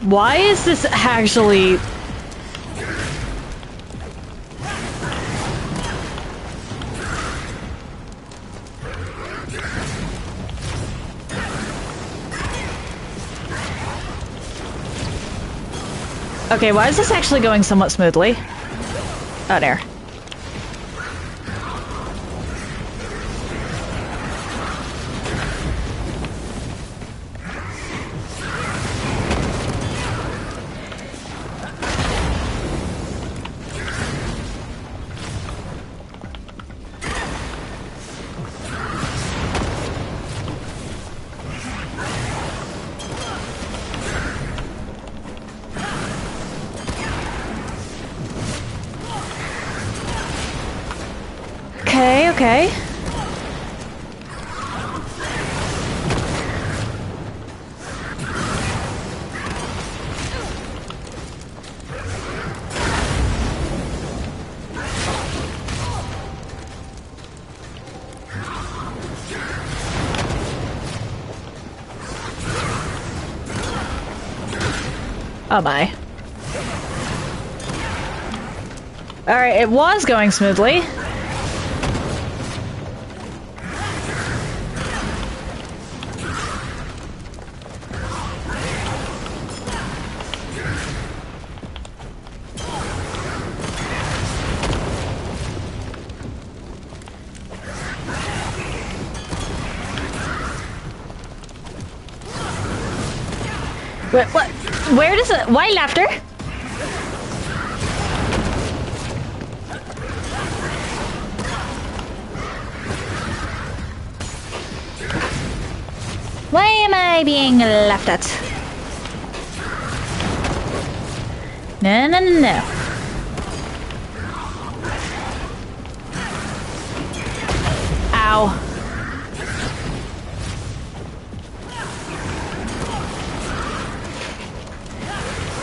Why is this actually... Okay, why is this actually going somewhat smoothly? Oh, there. Okay. Oh my. Alright, it was going smoothly. What? Where does it... Why laughter? Why am I being laughed at? No, no, no, no. Ow.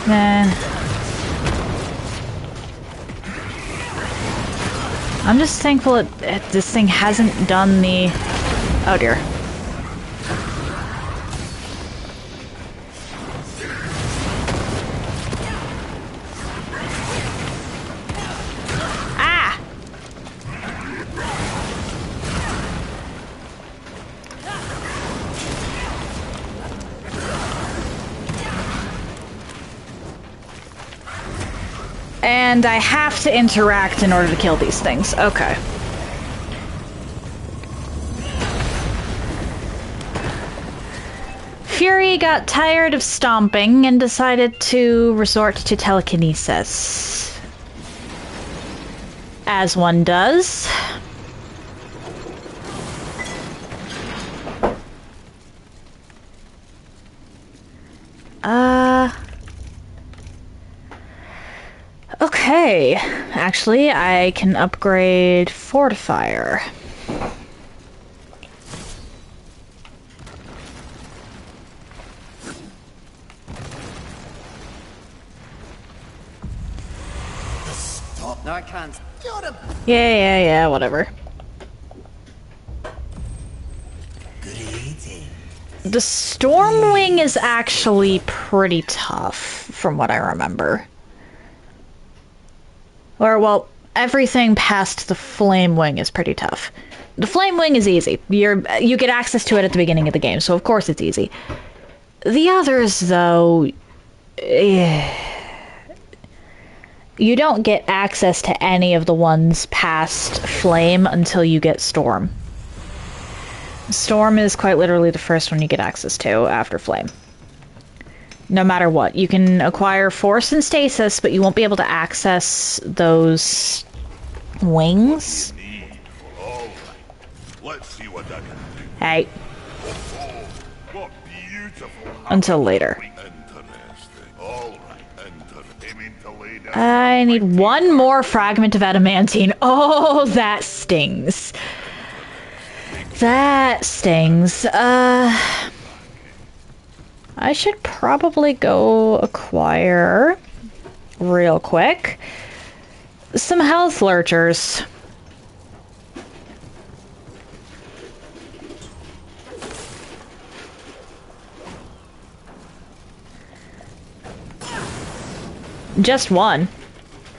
Man. I'm just thankful that this thing hasn't done the... Oh dear. Ah! And I have to interact in order to kill these things. Okay. Fury got tired of stomping and decided to resort to telekinesis. As one does. Okay, actually, I can upgrade Fortifier. No, I can't. Yeah, whatever. Good eating. The Stormwing is actually pretty tough, from what I remember. Or, well, everything past the Flame Wing is pretty tough. The Flame Wing is easy. You get access to it at the beginning of the game, so of course it's easy. The others, though... You don't get access to any of the ones past Flame until you get Storm. Storm is quite literally the first one you get access to after Flame. No matter what. You can acquire Force and Stasis, but you won't be able to access those wings. Let's see what that can do. Hey. What beautiful. Until later. Interesting. All right. Aiming to lay down. I need one more fragment of adamantine. Oh, that stings. That stings. I should probably go acquire, real quick, some health lurchers. Just one?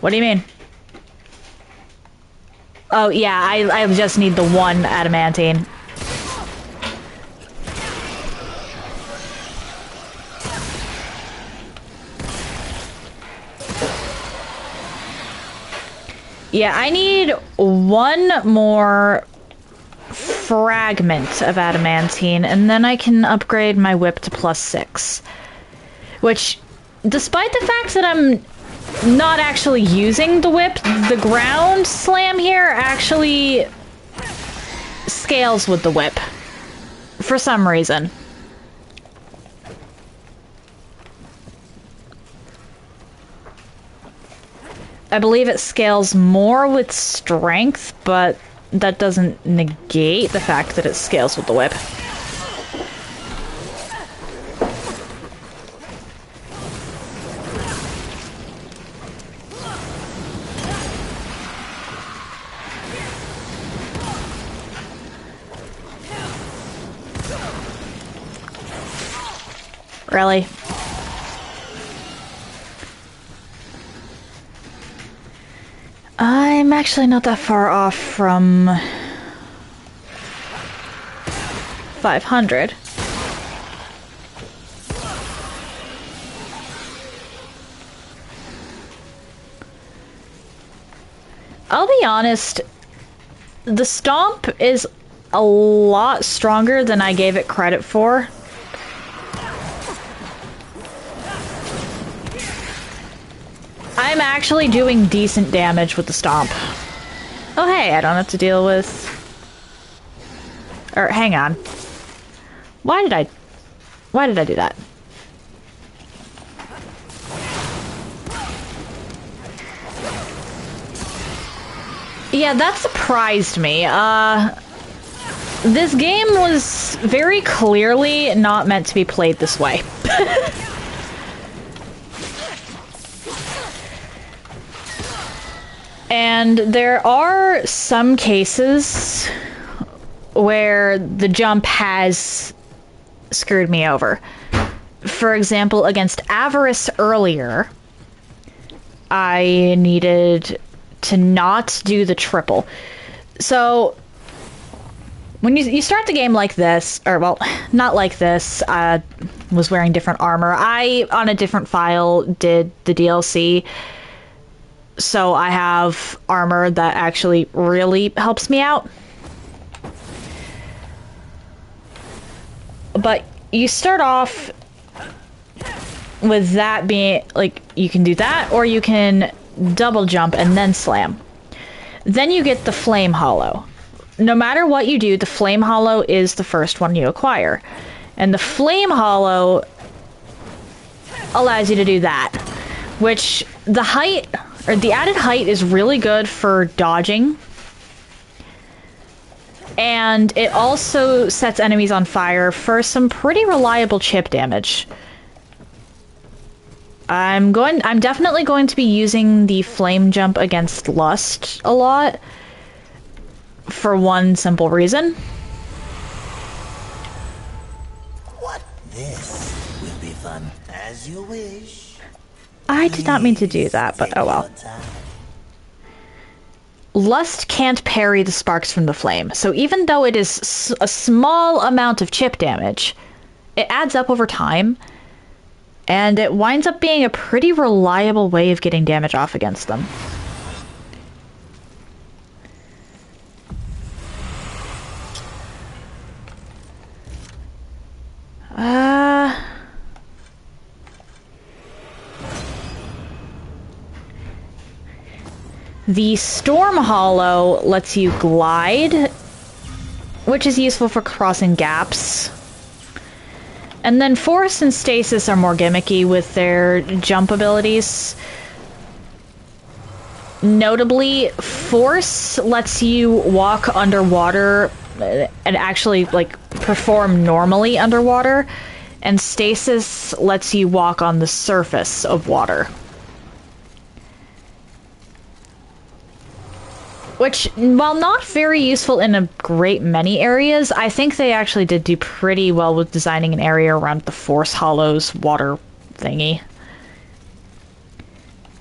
What do you mean? Oh, yeah, I just need the one adamantine. Yeah, I need one more fragment of adamantine, and then I can upgrade my whip to +6. Which, despite the fact that I'm not actually using the whip, the ground slam here actually scales with the whip. For some reason. I believe it scales more with strength, but that doesn't negate the fact that it scales with the whip. Really? I'm actually not that far off from 500. I'll be honest, the stomp is a lot stronger than I gave it credit for. I'm actually doing decent damage with the stomp. Oh hey, I don't have to deal with... Or, hang on. Why did I do that? Yeah, that surprised me. This game was very clearly not meant to be played this way. And there are some cases where the jump has screwed me over. For example, against Avarice earlier, I needed to not do the triple. So, when you start the game like this, or well, not like this, I was wearing different armor. I, on a different file, did the DLC. So I have armor that actually really helps me out. But you start off with that being, like, you can do that, or you can double jump and then slam. Then you get the Flame Hollow. No matter what you do, the Flame Hollow is the first one you acquire. And the Flame Hollow allows you to do that. Which, the height... or the added height is really good for dodging. And it also sets enemies on fire for some pretty reliable chip damage. I'm definitely going to be using the flame jump against Lust a lot. For one simple reason. This will be fun as you wish. I did not mean to do that, but oh well. Lust can't parry the sparks from the flame, so even though it is a small amount of chip damage, it adds up over time, and it winds up being a pretty reliable way of getting damage off against them. The Storm Hollow lets you glide, which is useful for crossing gaps. And then Force and Stasis are more gimmicky with their jump abilities. Notably, Force lets you walk underwater and actually, like, perform normally underwater, and Stasis lets you walk on the surface of water. Which, while not very useful in a great many areas, I think they actually did do pretty well with designing an area around the Force Hollow's water thingy.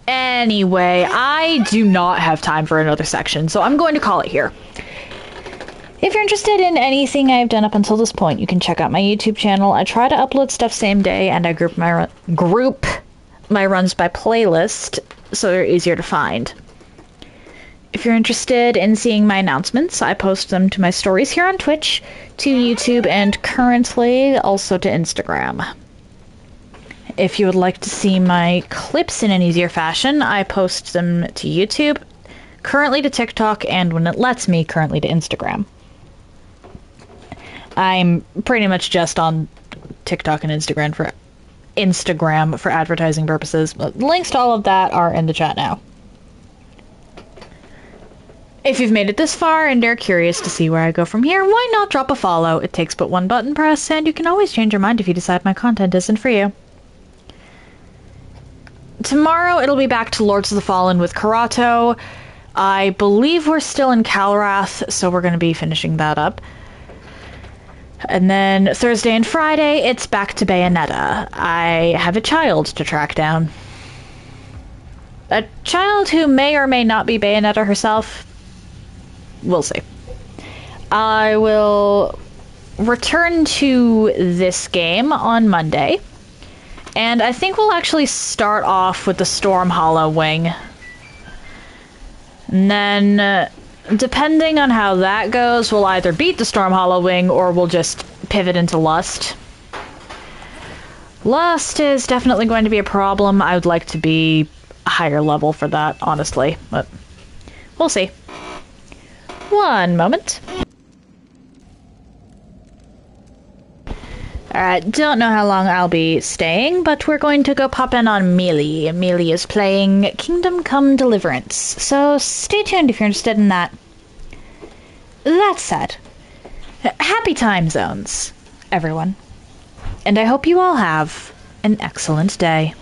Anyway, I do not have time for another section, so I'm going to call it here. If you're interested in anything I've done up until this point, you can check out my YouTube channel. I try to upload stuff same day, and I group my runs by playlist, so they're easier to find. If you're interested in seeing my announcements, I post them to my stories here on Twitch, to YouTube, and currently also to Instagram. If you would like to see my clips in an easier fashion, I post them to YouTube, currently to TikTok, and when it lets me, currently to Instagram. I'm pretty much just on TikTok and Instagram for advertising purposes, but links to all of that are in the chat now. If you've made it this far and are curious to see where I go from here, why not drop a follow? It takes but one button press, and you can always change your mind if you decide my content isn't for you. Tomorrow it'll be back to Lords of the Fallen with Karato. I believe we're still in Calrath, so we're going to be finishing that up. And then Thursday and Friday, it's back to Bayonetta. I have a child to track down. A child who may or may not be Bayonetta herself. We'll see. I will return to this game on Monday, and I think we'll actually start off with the Storm Hollow wing. And then, depending on how that goes, we'll either beat the Storm Hollow wing, or we'll just pivot into Lust. Lust is definitely going to be a problem. I would like to be a higher level for that, honestly, but we'll see. One moment. Alright, don't know how long I'll be staying, but we're going to go pop in on Mealy. Mealy is playing Kingdom Come Deliverance, so stay tuned if you're interested in that. That said, happy time zones, everyone. And I hope you all have an excellent day.